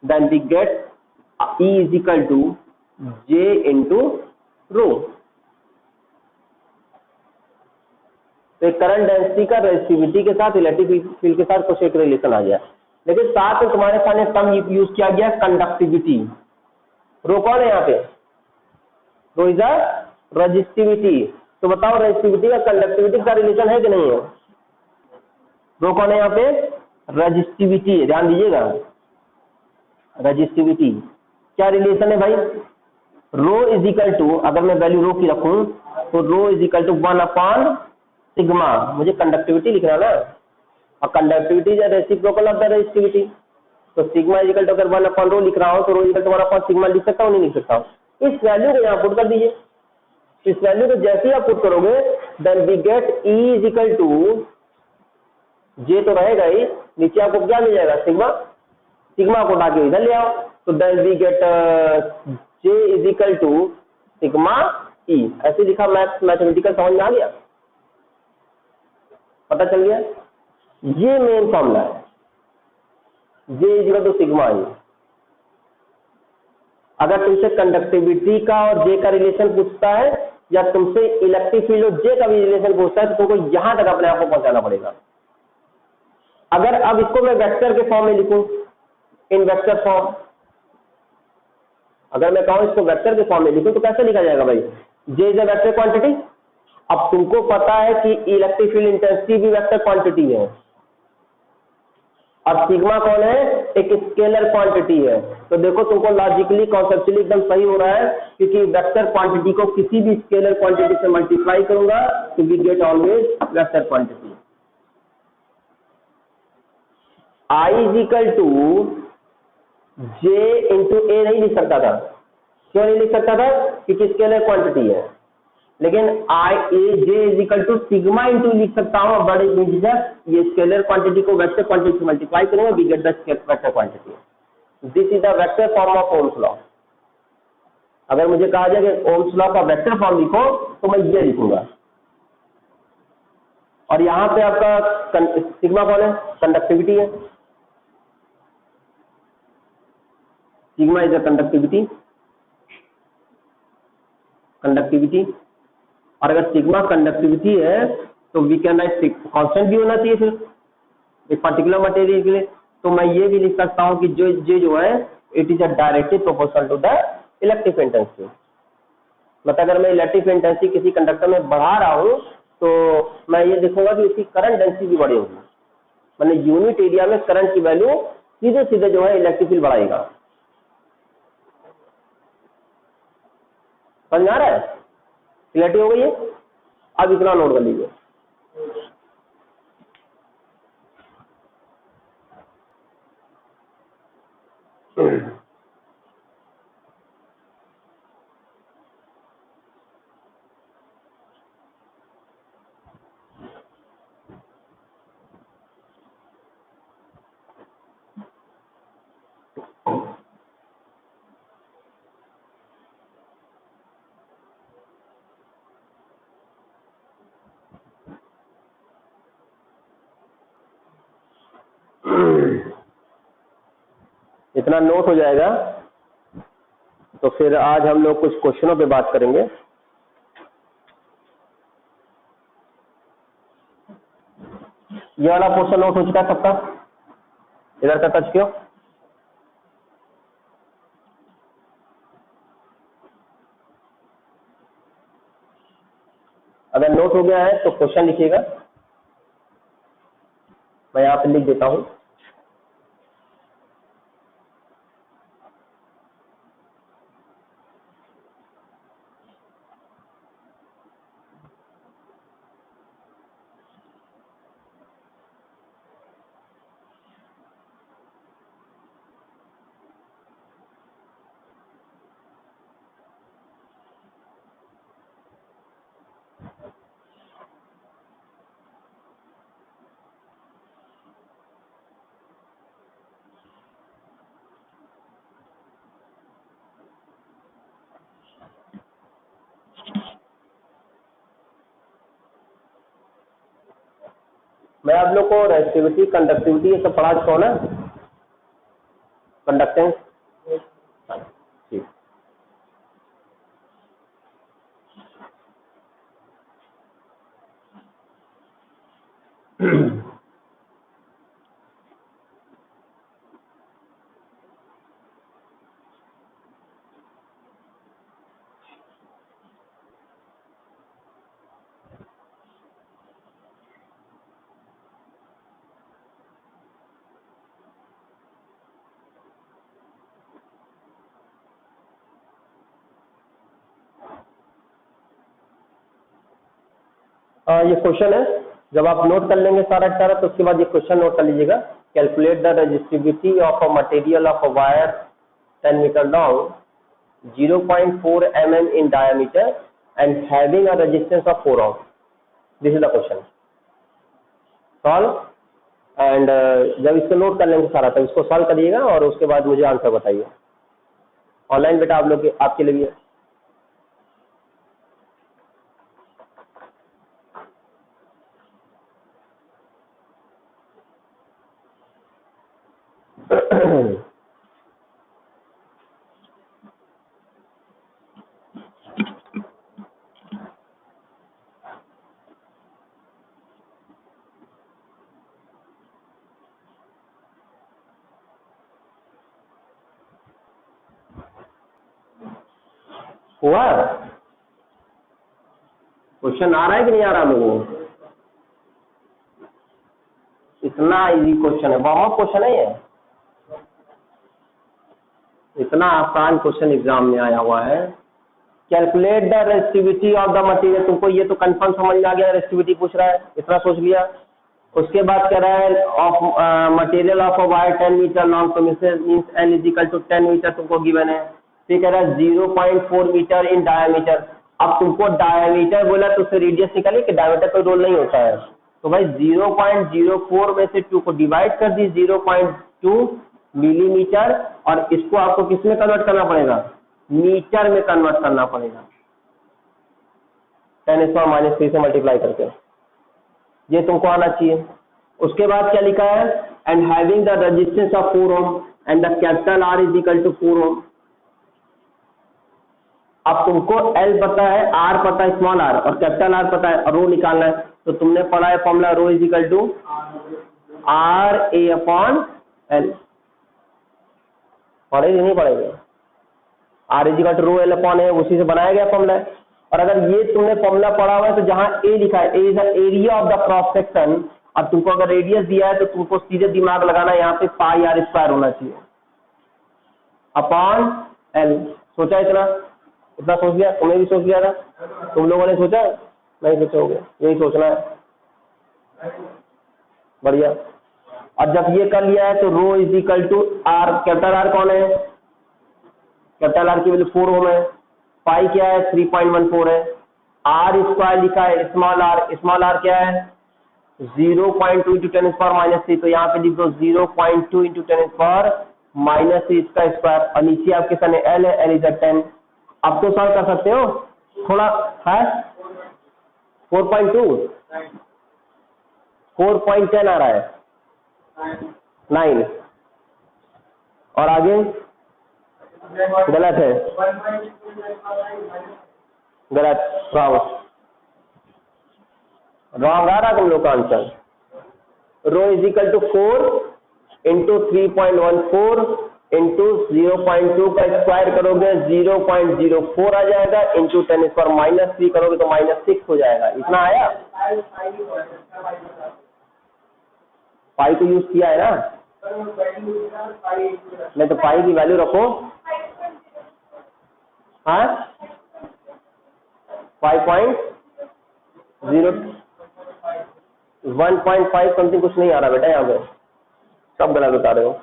then we get E is equal to J into rho. तो current density का resistivity के साथ electric field के साथ कुछ एक relation आ गया, लेकिन साथ में तुम्हारे सामने टर्म यूज किया गया कंडक्टिविटी। रो कौन है यहाँ पे, रो इज अ रेजिस्टिविटी। तो बताओ रेजिस्टिविटी का कंडक्टिविटी का रिलेशन है कि नहीं है? रो कौन है यहाँ पे, रेजिस्टिविटी, ध्यान दीजिएगा, रेजिस्टिविटी क्या रिलेशन है भाई, रो इज इक्वल टू, अगर मैं वैल्यू रो की रखूं तो rho is equal to 1 upon sigma, मुझे कंडक्टिविटी लिखना ना, और conductivity is reciprocal of the resistivity, तो सिग्मा इज इक्वल टू अगर 1 अपॉन रो लिख रहा हूं तो rho is equal to 1 upon sigma लिख सकता हूं, नहीं लिख सकता हूं। इस वैल्यू को यहाँ पुट कर दीजिए, इस वैल्यू को जैसे ही आप पुट करोगे then we get E is equal to, J तो रहेगा ही, नीचे आपको क्या मिल जाएगा, सिग्मा, सिग्मा को उठा के इधर ले आओ, तो then we get J is equal to sigma E। ऐसे लिखा, मैथमेटिकल समझ में आ गया, पता चल गया, ये मेन फॉर्मूला है, J is equal to sigma E। अगर तुमसे कंडक्टिविटी का और J का रिलेशन पूछता है, या तुमसे इलेक्ट्रिक फील्ड और J का भी रिलेशन पूछता है, तो तुमको यहां तक अपने आप को पहुंचाना पड़ेगा। अगर अब इसको मैं वेक्टर के फॉर्म में लिखूं, इन वेक्टर फॉर्म, अगर मैं कहूं इसको वेक्टर के फॉर्म में लिखूं तो कैसे लिखा जाएगा भाई, जे इज अ वेक्टर क्वांटिटी। अब तुमको पता है कि इलेक्ट्रिक फील्ड इंटेंसिटी भी वेक्टर क्वांटिटी है, और सिग्मा कौन है, एक स्केलर क्वांटिटी है। तो देखो तुमको लॉजिकली कॉन्सेप्चुअली एकदम सही हो रहा है, क्योंकि वेक्टर क्वांटिटी को किसी भी स्केलर क्वांटिटी से मल्टीप्लाई करूंगा तो we get always vector quantity. I is equal to J into A नहीं लिख सकता था, क्यों नहीं लिख सकता था, क्योंकि स्केलर क्वांटिटी है, लेकिन I A J is equal to sigma into लिख सकता हूं, बड़े ये स्केलर क्वांटिटी को वेक्टर क्वांटिटी से मल्टीप्लाई करूंगा, we get the vector quantity. This is the vector form of Ohm's law. अगर मुझे कहा जाए कि ओम्स लॉ का वेक्टर फॉर्म लिखो तो मैं ये लिखूंगा, और यहां पे आपका सिग्मा कौन है, कंडक्टिविटी है, सिग्मा इज अ कंडक्टिविटी, और अगर सिग्मा कंडक्टिविटी है तो वी कैन राइट कांस्टेंट भी होना चाहिए फिर एक पर्टिकुलर मटेरियल के लिए, तो मैं ये भी लिख सकता हूं कि जो है it is a directly proportional to the electric intensity. मतलब अगर मैं इलेक्ट्रिक इंटेंसिटी किसी कंडक्टर में बढ़ा रहा हूं तो मैं ये देखूंगा कि उसकी करंट डेंसिटी भी बढ़ी होगी, मतलब यूनिट एरिया में करंट की वैल्यू सीधे सीधे जो है इलेक्ट्रिक फील्ड बढ़ाएगा। समझ आ रहा है, क्लियरिटी हो गई है। अब इतना नोट कर लीजिए। इतना नोट हो जाएगा तो फिर आज हम लोग कुछ क्वेश्चनों पे बात करेंगे। ये वाला पोर्शन नोट हो चुका है सबका? इधर का टच क्यों? अगर नोट हो गया है तो क्वेश्चन लिखिएगा, मैं यहाँ पे लिख देता हूँ। मैं आप लोग को रेसिस्टिविटी, कंडक्टिविटी ये सब पढ़ा चुका हूँ ना, कंडक्टेंस। ठीक, ये क्वेश्चन है। जब आप नोट कर लेंगे सारा सारा तो उसके बाद ये क्वेश्चन नोट कर लीजिएगा। Calculate the resistivity of a material of a wire 10 metre long, 0.4 mm in diameter and having a resistance of 4 ohm. This is the question. Solve and जब इसको नोट कर लेंगे सारा तब इसको सॉल्व करिएगा और उसके बाद मुझे आंसर बताइए। ऑनलाइन बेटा आप लोग आपके लिए भी है। हुआ? क्वेश्चन आ रहा है कि नहीं आ रहा लोगों को? इतना इजी क्वेश्चन है, बहुत क्वेश्चन है ये, इतना आसान क्वेश्चन एग्जाम में आया हुआ है। Calculate the resistivity of the material, तुमको ये तो कंफर्म समझ में आ गया, रेजिस्टिविटी पूछ रहा है, इतना सोच लिया। उसके बाद कह रहा है of material of a wire 10 metre long, तो means N is equal to 10 metre तुमको गिवन है। फिर कह रहा है 0.4 मीटर इन डायमीटर। अब तुमको डायमीटर बोला तो उससे रेडियस निकालिए कि डायमीटर कोई रोल नहीं होता है, तो भाई 0.04 में से 2 को डिवाइड कर दी 0.2 मिलीमीटर, और इसको आपको किस में कन्वर्ट करना पड़ेगा? मीटर में कन्वर्ट करना पड़ेगा, 10⁻³ से मल्टीप्लाई करके। ये तुमको आना चाहिए। उसके बाद क्या लिखा है? And having the resistance of 4 ohm and the capital R is equal to 4 ohm. अब तुमको एल पता है, आर पता है, स्मॉल आर, और कैपिटल आर पता है, और रो निकालना है। तो तुमने पढ़ा है formula rho is equal to R A upon L. पढ़ेगे नहीं पढ़ेगे? R is equal to rho L upon A, उसी से बनाया गया फॉर्मूला है। और अगर ये तुमने फॉर्मूला पढ़ा हुआ है तो जहां ए लिखा है, A is the area of the cross section, और तुमको अगर रेडियस दिया है तो तुमको सीधे दिमाग लगाना है, यहाँ पे पाई आर स्क्वायर होना चाहिए अपॉन एल। सोचा इतना सोच लिया? तुमने भी सोच लिया था? तुम लोगों ने सोचा? नहीं सोचोगे, यही सोचना है। बढ़िया। और जब ये कर लिया है तो rho is equal to R, capital R कौन है, कैपिटल आर की वैल्यू 4 ओम है, पाई क्या है 3.14 है, आर स्क्वायर लिखा है स्मॉल आर क्या है 0.2 इंटू 10⁻³ तो यहाँ पे लिख दो 0.2 इंटू 10⁻³ इसका स्क्वायर, और नीचे आपके सामने एल है, एल इज 10। अब तो सॉल्व कर सकते हो, थोड़ा है 4.2 4.10 आ रहा है 9, और आगे गलत है, गलत, रॉन्ग आ रहा तुम लोग का answer. Rho is equal to 4 into 3.14 into 0.2 का स्क्वायर करोगे 0.04 आ जाएगा, इंटू 10⁻³ करोगे तो -6 हो जाएगा। इतना आया, पाई को यूज किया है ना, नहीं तो पाई की वैल्यू रखो, हाँ 1.5 समथिंग कुछ नहीं आ रहा बेटा, यहाँ पे सब गलत बता रहे हो।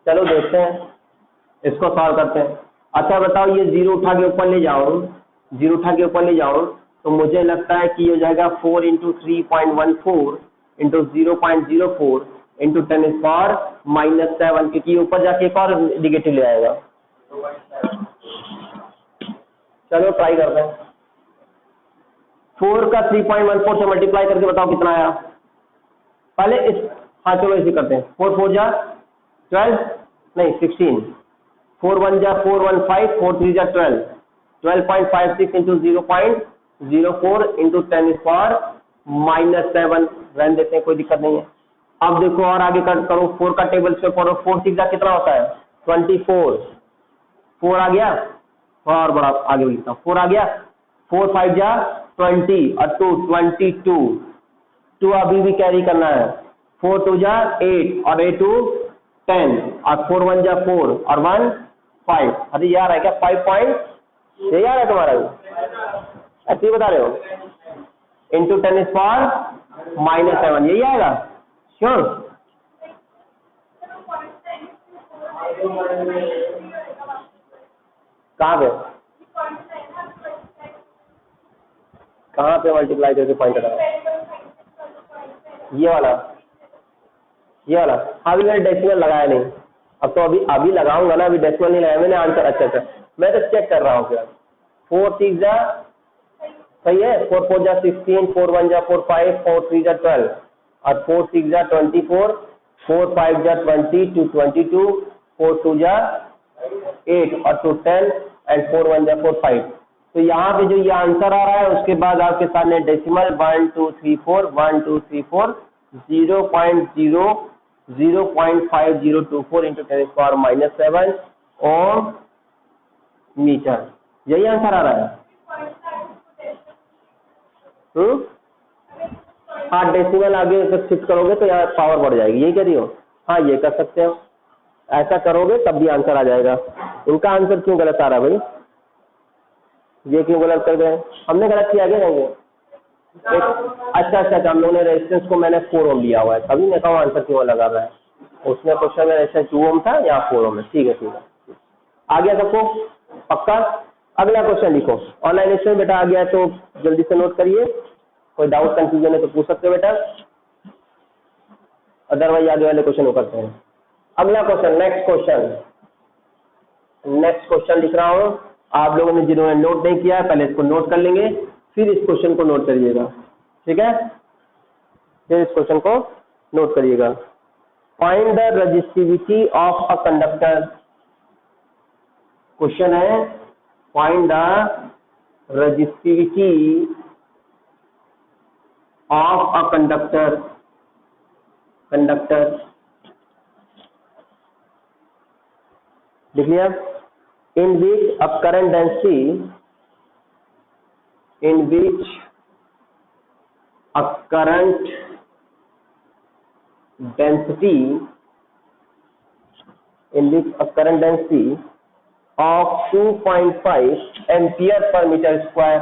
चलो देखते हैं, इसको सॉल्व करते हैं। अच्छा बताओ, ये जीरो उठा के ऊपर ले जाऊं तो मुझे लगता है कि ये हो जाएगा 4 इंटू 3.14 इंटू 0.04 इंटू 10⁻⁻⁷, क्योंकि ऊपर जाके एक और निगेटिव ले आएगा। चलो ट्राई करते हैं, 4 का 3.14 से मल्टीप्लाई करके बताओ कितना आया। पहले इस, हाँ चलो इसे करते हैं, 4 4 जा 12, नहीं 16, 4 1 जा 4 1 5, 4 3 जा 12, 12.56 इंटू 0.04 इंटू 10⁻⁻⁷ रहने देते हैं, कोई दिक्कत नहीं है। अब देखो और आगे करो, 4 का टेबल से पढ़ो, 4 6 जा कितना होता है 24, 4 आ गया, और बड़ा आगे लिखता हूँ, 4 आ गया, 4 5 जा 20 और 2 22, 2 अभी भी कैरी करना है, 4 2 जा 8 और 8 2 10 और 4 1 जा 4 और 1 5। अरे यार है क्या 5 पॉइंट, यही आ रहा है तुम्हारा भी, ऐसे ही बता रहे हो, इंटू 10⁻⁻⁷ यही आएगा श्योर। कहाँ पे मल्टीप्लाई करके पॉइंट लगा, ये वाला अभी मैंने डेसिमल लगाया नहीं, अब तो अभी लगाऊंगा ना, अभी डेसिमल नहीं लगाया मैंने आंसर। अच्छा मैं तो चेक कर रहा हूँ फिर। 4 6 जा सही है, 4 4 जा 16, 4 1 जा 4 5, 4 3 जा 12 और 4 6 जा 24, 4 5 जा 20 to 22, 4 2 जा 8 और 2 10 एंड 4 1 जा 4 5। तो यहाँ पे जो ये आंसर आ रहा है, उसके बाद आपके सामने डेसिमल 1 2 3 4 1 2 3 4 0.5024 इंटू 10⁻⁷ ओम मीटर, यही आंसर आ रहा है। हाँ डेसिमल आगे शिफ्ट करोगे तो यहाँ पावर बढ़ जाएगी, यही कह रही हो। हाँ ये कर सकते हो, ऐसा करोगे तब भी आंसर आ जाएगा। इनका आंसर क्यों गलत आ रहा है भाई, ये क्यों गलत कर गए, हमने गलत किया क्या कहेंगे। अच्छा हम लोगों ने रेजिस्टेंस को मैंने 4 ओम लिया हुआ है, तभी मैं कहूँ आंसर क्यों लगा रहा है। उसमें क्वेश्चन में रेजिस्टेंस 2 ओम था, यहाँ 4 ओम है। ठीक है आ गया सबको पक्का। अगला क्वेश्चन लिखो, ऑनलाइन स्टूडेंट बेटा आ गया तो जल्दी से नोट करिए, कोई डाउट कंफ्यूजन है तो पूछ सकते हो बेटा, अदरवाइज आगे वाले क्वेश्चन को करते हैं। अगला क्वेश्चन, नेक्स्ट क्वेश्चन लिख रहा हूँ। आप लोगों ने जिन्होंने नोट नहीं किया पहले इसको नोट कर लेंगे, फिर इस क्वेश्चन को नोट करिएगा, ठीक है, फिर इस क्वेश्चन को नोट करिएगा। Find the resistivity of a conductor, question है find the resistivity of a conductor लिख लिया। in which a current density of 2.5 ampere per metre square,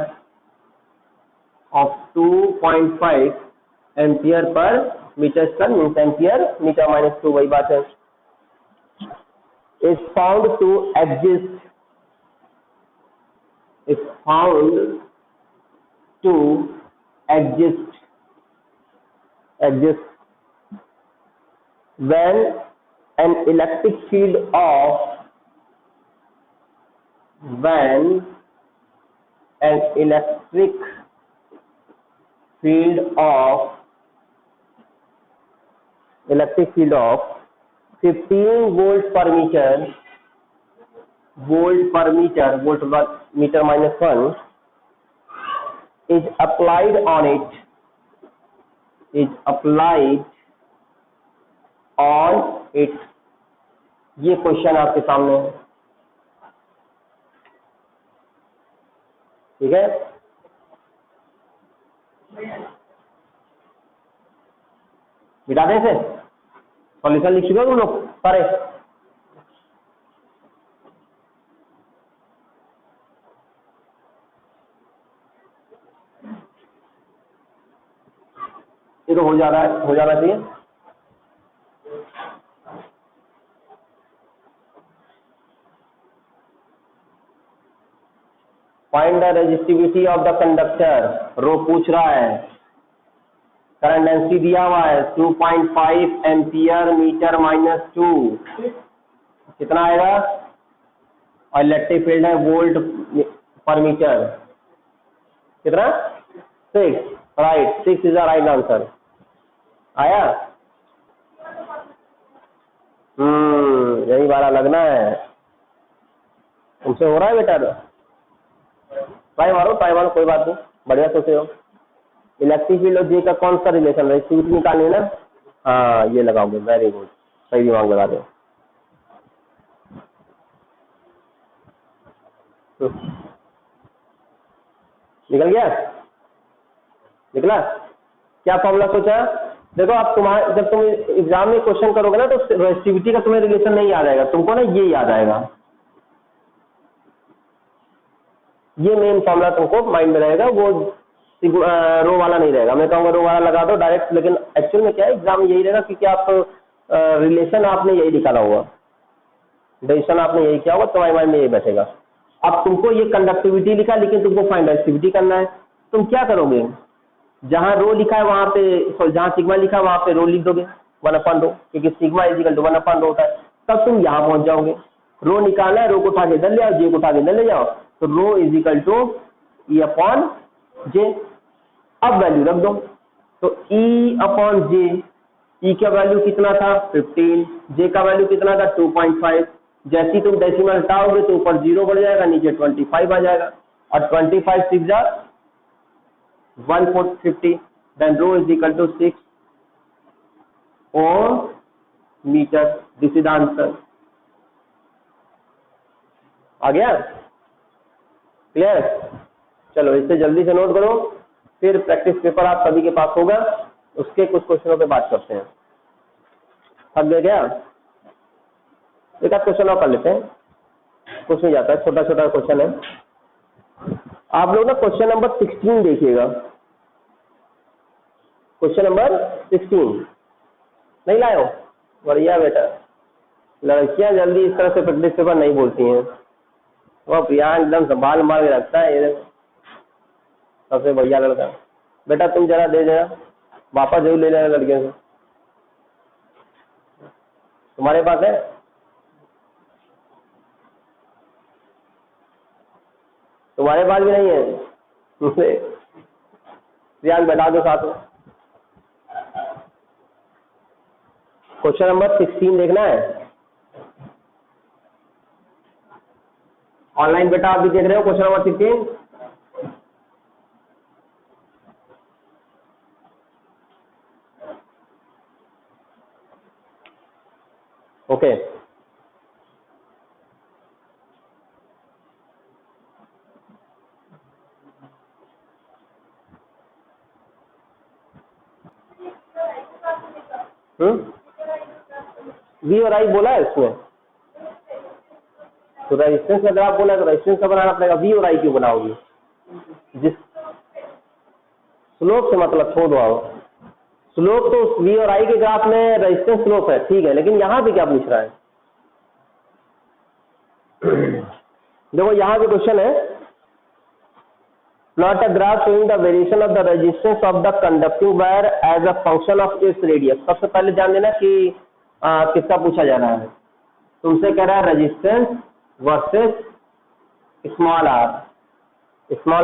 of 2.5 ampere per metre square means ampere metre minus 2 वही बात है, is found to exist, is found to exist when an electric field of when an electric field of 15 volt per meter, volt per meter minus 1 is applied on it, ये question आपके सामने है, ठीक है। मिटा दें इसे, सॉल्यूशन लिख चुके हो तुम लोग सारे? ये तो हो जाना चाहिए। Find the resistivity of the conductor, rho पूछ रहा है, करंट डेंसिटी दिया हुआ है 2.5 एम्पियर मीटर माइनस 2, कितना आएगा, और इलेक्ट्रिक फील्ड है वोल्ट पर मीटर, कितना 6, right, 6 is the right answer. आया? यही बारा लगना है, तुमसे हो रहा है बेटा, ट्राई मारो कोई बात नहीं, बढ़िया सोचे हो। इलेक्ट्रिक फील्ड और जे का कौन सा रिलेशन है, सूत्र निकालनी है ना, हाँ ये लगाओगे, वेरी गुड, सही दिमाग लगा दो। निकल गया, निकला? क्या फॉर्मूला सोचा? देखो आप तुम्हारे जब तुम एग्जाम में क्वेश्चन करोगे ना तो रेजिस्टिविटी का तुम्हें रिलेशन नहीं याद आएगा, तुमको ना ये याद आएगा, ये मेन फॉर्मूला तुमको माइंड में रहेगा, वो रो वाला नहीं रहेगा। मैं कहूँगा रो वाला लगा दो डायरेक्ट, लेकिन एक्चुअल में क्या है एग्जाम यही रहेगा क्योंकि आप रिलेशन आपने यही निकाला होगा, डेरिवेशन आपने यही किया होगा, तुम्हारे माइंड में यही बैठेगा। अब तुमको ये कंडक्टिविटी लिखा लेकिन तुमको फाइंड रेजिस्टिविटी करना है, तुम क्या करोगे, जहां रो लिखा है वहां पे, जहां सिग्मा लिखा है वहां पे रो लिख दोगे 1/2, क्योंकि सिग्मा इजिकल टू 1/2 होता है। तब तुम यहाँ पहुंच जाओगे, रो निकालना है, रो को उठा के इधर ले आओ, जे को उठा के इधर ले जाओ, तो रो इजिकल टू ई अपॉन जे। अब वैल्यू रख दो, तो ई अपॉन जे, ई का वैल्यू कितना था 15, जे का वैल्यू कितना था 2.5, जैसी तुम डेसिमल हटाओगे तो ऊपर 0 बढ़ जाएगा, नीचे 25 आ जाएगा, और 25 6 जा 150, then rho is equal to 6 ohm meter, this is the answer। आ गया? क्लियर? चलो इसे जल्दी से नोट करो, फिर प्रैक्टिस पेपर आप सभी के पास होगा, उसके कुछ क्वेश्चनों पे बात करते हैं। थक गए क्या? एक आध क्वेश्चन और कर लेते हैं, कुछ नहीं जाता है, छोटा छोटा क्वेश्चन है। आप लोग ना क्वेश्चन नंबर 16 देखिएगा, क्वेश्चन नंबर 16 नहीं लाए हो? बढ़िया बेटा, लड़कियां जल्दी इस तरह से प्रैक्टिस पेपर नहीं बोलती हैं, वो प्रिया एकदम संभाल मार के रखता है, ये सबसे बढ़िया लड़का। बेटा तुम जरा दे देना, वापस जरूर ले लेना लड़कियों से, तुम्हारे पास है? तुम्हारे पास भी नहीं है? प्रियांक बैठा दो साथ में। क्वेश्चन नंबर 16 देखना है, ऑनलाइन बेटा आप भी देख रहे हो क्वेश्चन नंबर 16? ओके वी और आई बोला है इसमें, तो रेजिस्टेंस का ग्राफ बोला तो रेजिस्टेंस का बनाना पड़ेगा, वी और आई क्यों बनाओगी, जिस स्लोप से मतलब छोड़ दो आप, स्लोप तो वी और आई के ग्राफ में रेजिस्टेंस स्लोप है, ठीक है, लेकिन यहाँ पे क्या पूछ रहा है, देखो यहाँ पे क्वेश्चन है plot a graph showing the variation of the resistance of the conducting wire as a function of its radius. सबसे पहले जान लेना कि किसका पूछा जा रहा है, तुमसे कह रहा है resistance versus small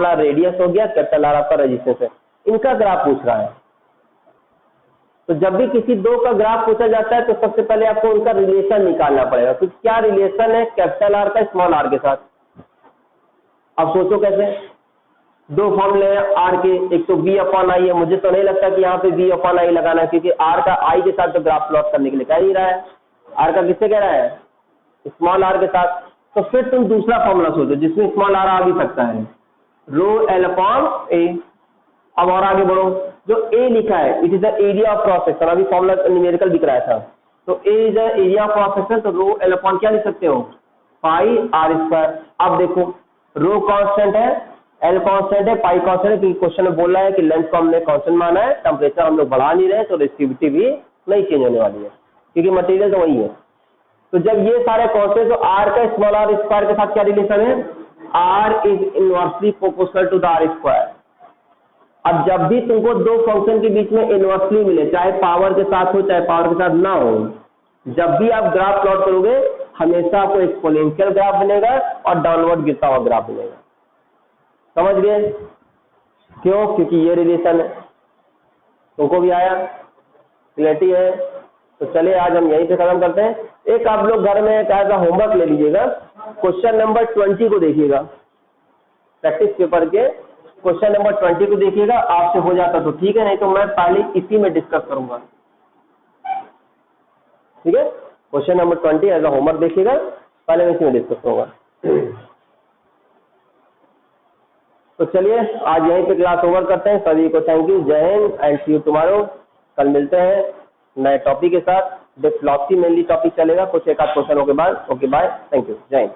R radius हो गया, कैपिटल आर आपका रेजिस्टेंस है, इनका ग्राफ पूछ रहा है। तो जब भी किसी दो का ग्राफ पूछा जाता है तो सबसे पहले आपको उनका रिलेशन निकालना पड़ेगा, तो क्या रिलेशन है कैपिटल आर का स्मॉल आर के साथ। अब सोचो कैसे, दो फॉर्मूले हैं आर के, एक तो वी अपॉन आई है, मुझे तो नहीं लगता कि यहाँ पे वी अपॉन आई लगाना है, क्योंकि आर का आई के साथ तो ग्राफ प्लॉट करने के लिए कह ही रहा है, आर का किससे कह रहा है, स्मॉल आर के साथ। तो फिर तुम दूसरा फॉर्मूला सोचो जिसमें स्मॉल आर आ भी सकता है, रो एल अपॉन ए। अब और आगे बढ़ो, जो ए लिखा है it is the area of cross section, अभी फॉर्मूला न्यूमेरिकल दिख रहा था, तो A is the area of cross section, तो रो एल अपॉन क्या लिख सकते हो, पाई आर स्क्वायर। अब देखो रो कांस्टेंट है, एल कांस्टेंट है, पाई कांस्टेंट है, क्योंकि क्वेश्चन में बोल रहा है कि लेंथ को हमने कांस्टेंट माना है, टेम्परेचर हम लोग बढ़ा नहीं रहे, तो रेसिस्टिविटी भी नहीं चेंज होने वाली है क्योंकि मटेरियल तो वही है। तो जब ये सारे कांस्टेंट, तो आर का स्मॉल आर स्क्वायर के साथ क्या रिलेशन है, R is inversely proportional to the R square. अब जब भी तुमको दो फंक्शन के बीच में इनवर्सली मिले, चाहे पावर के साथ हो चाहे पावर के साथ ना हो, जब भी आप ग्राफ प्लॉट करोगे हमेशा आपको एक्सपोनेंशियल ग्राफ बनेगा और डाउनवर्ड गिरता हुआ ग्राफ बनेगा। समझ गए क्यों, क्योंकि ये रिलेशन है। तुमको भी आया, क्लियरिटी है। तो चलिए आज हम यहीं पे खत्म करते हैं। एक आप लोग घर में एज अ होमवर्क ले लीजिएगा, क्वेश्चन नंबर 20 को देखिएगा, प्रैक्टिस पेपर के क्वेश्चन नंबर 20 को देखिएगा, आपसे हो जाता तो ठीक है, नहीं तो मैं पहले इसी में डिस्कस करूंगा, ठीक है। Question number 20 as a homework देखिएगा, पहले मैं इसी में डिस्कस करूंगा। तो चलिए आज यहीं पे क्लास ओवर करते हैं। सभी को थैंक यू, जय Hind and see you tomorrow. कल मिलते हैं नए टॉपिक के साथ, फिलॉसफी मेनली टॉपिक चलेगा, कुछ एक आध क्वेश्चनों के बाद। ओके बाय, थैंक यू, जय हिंद।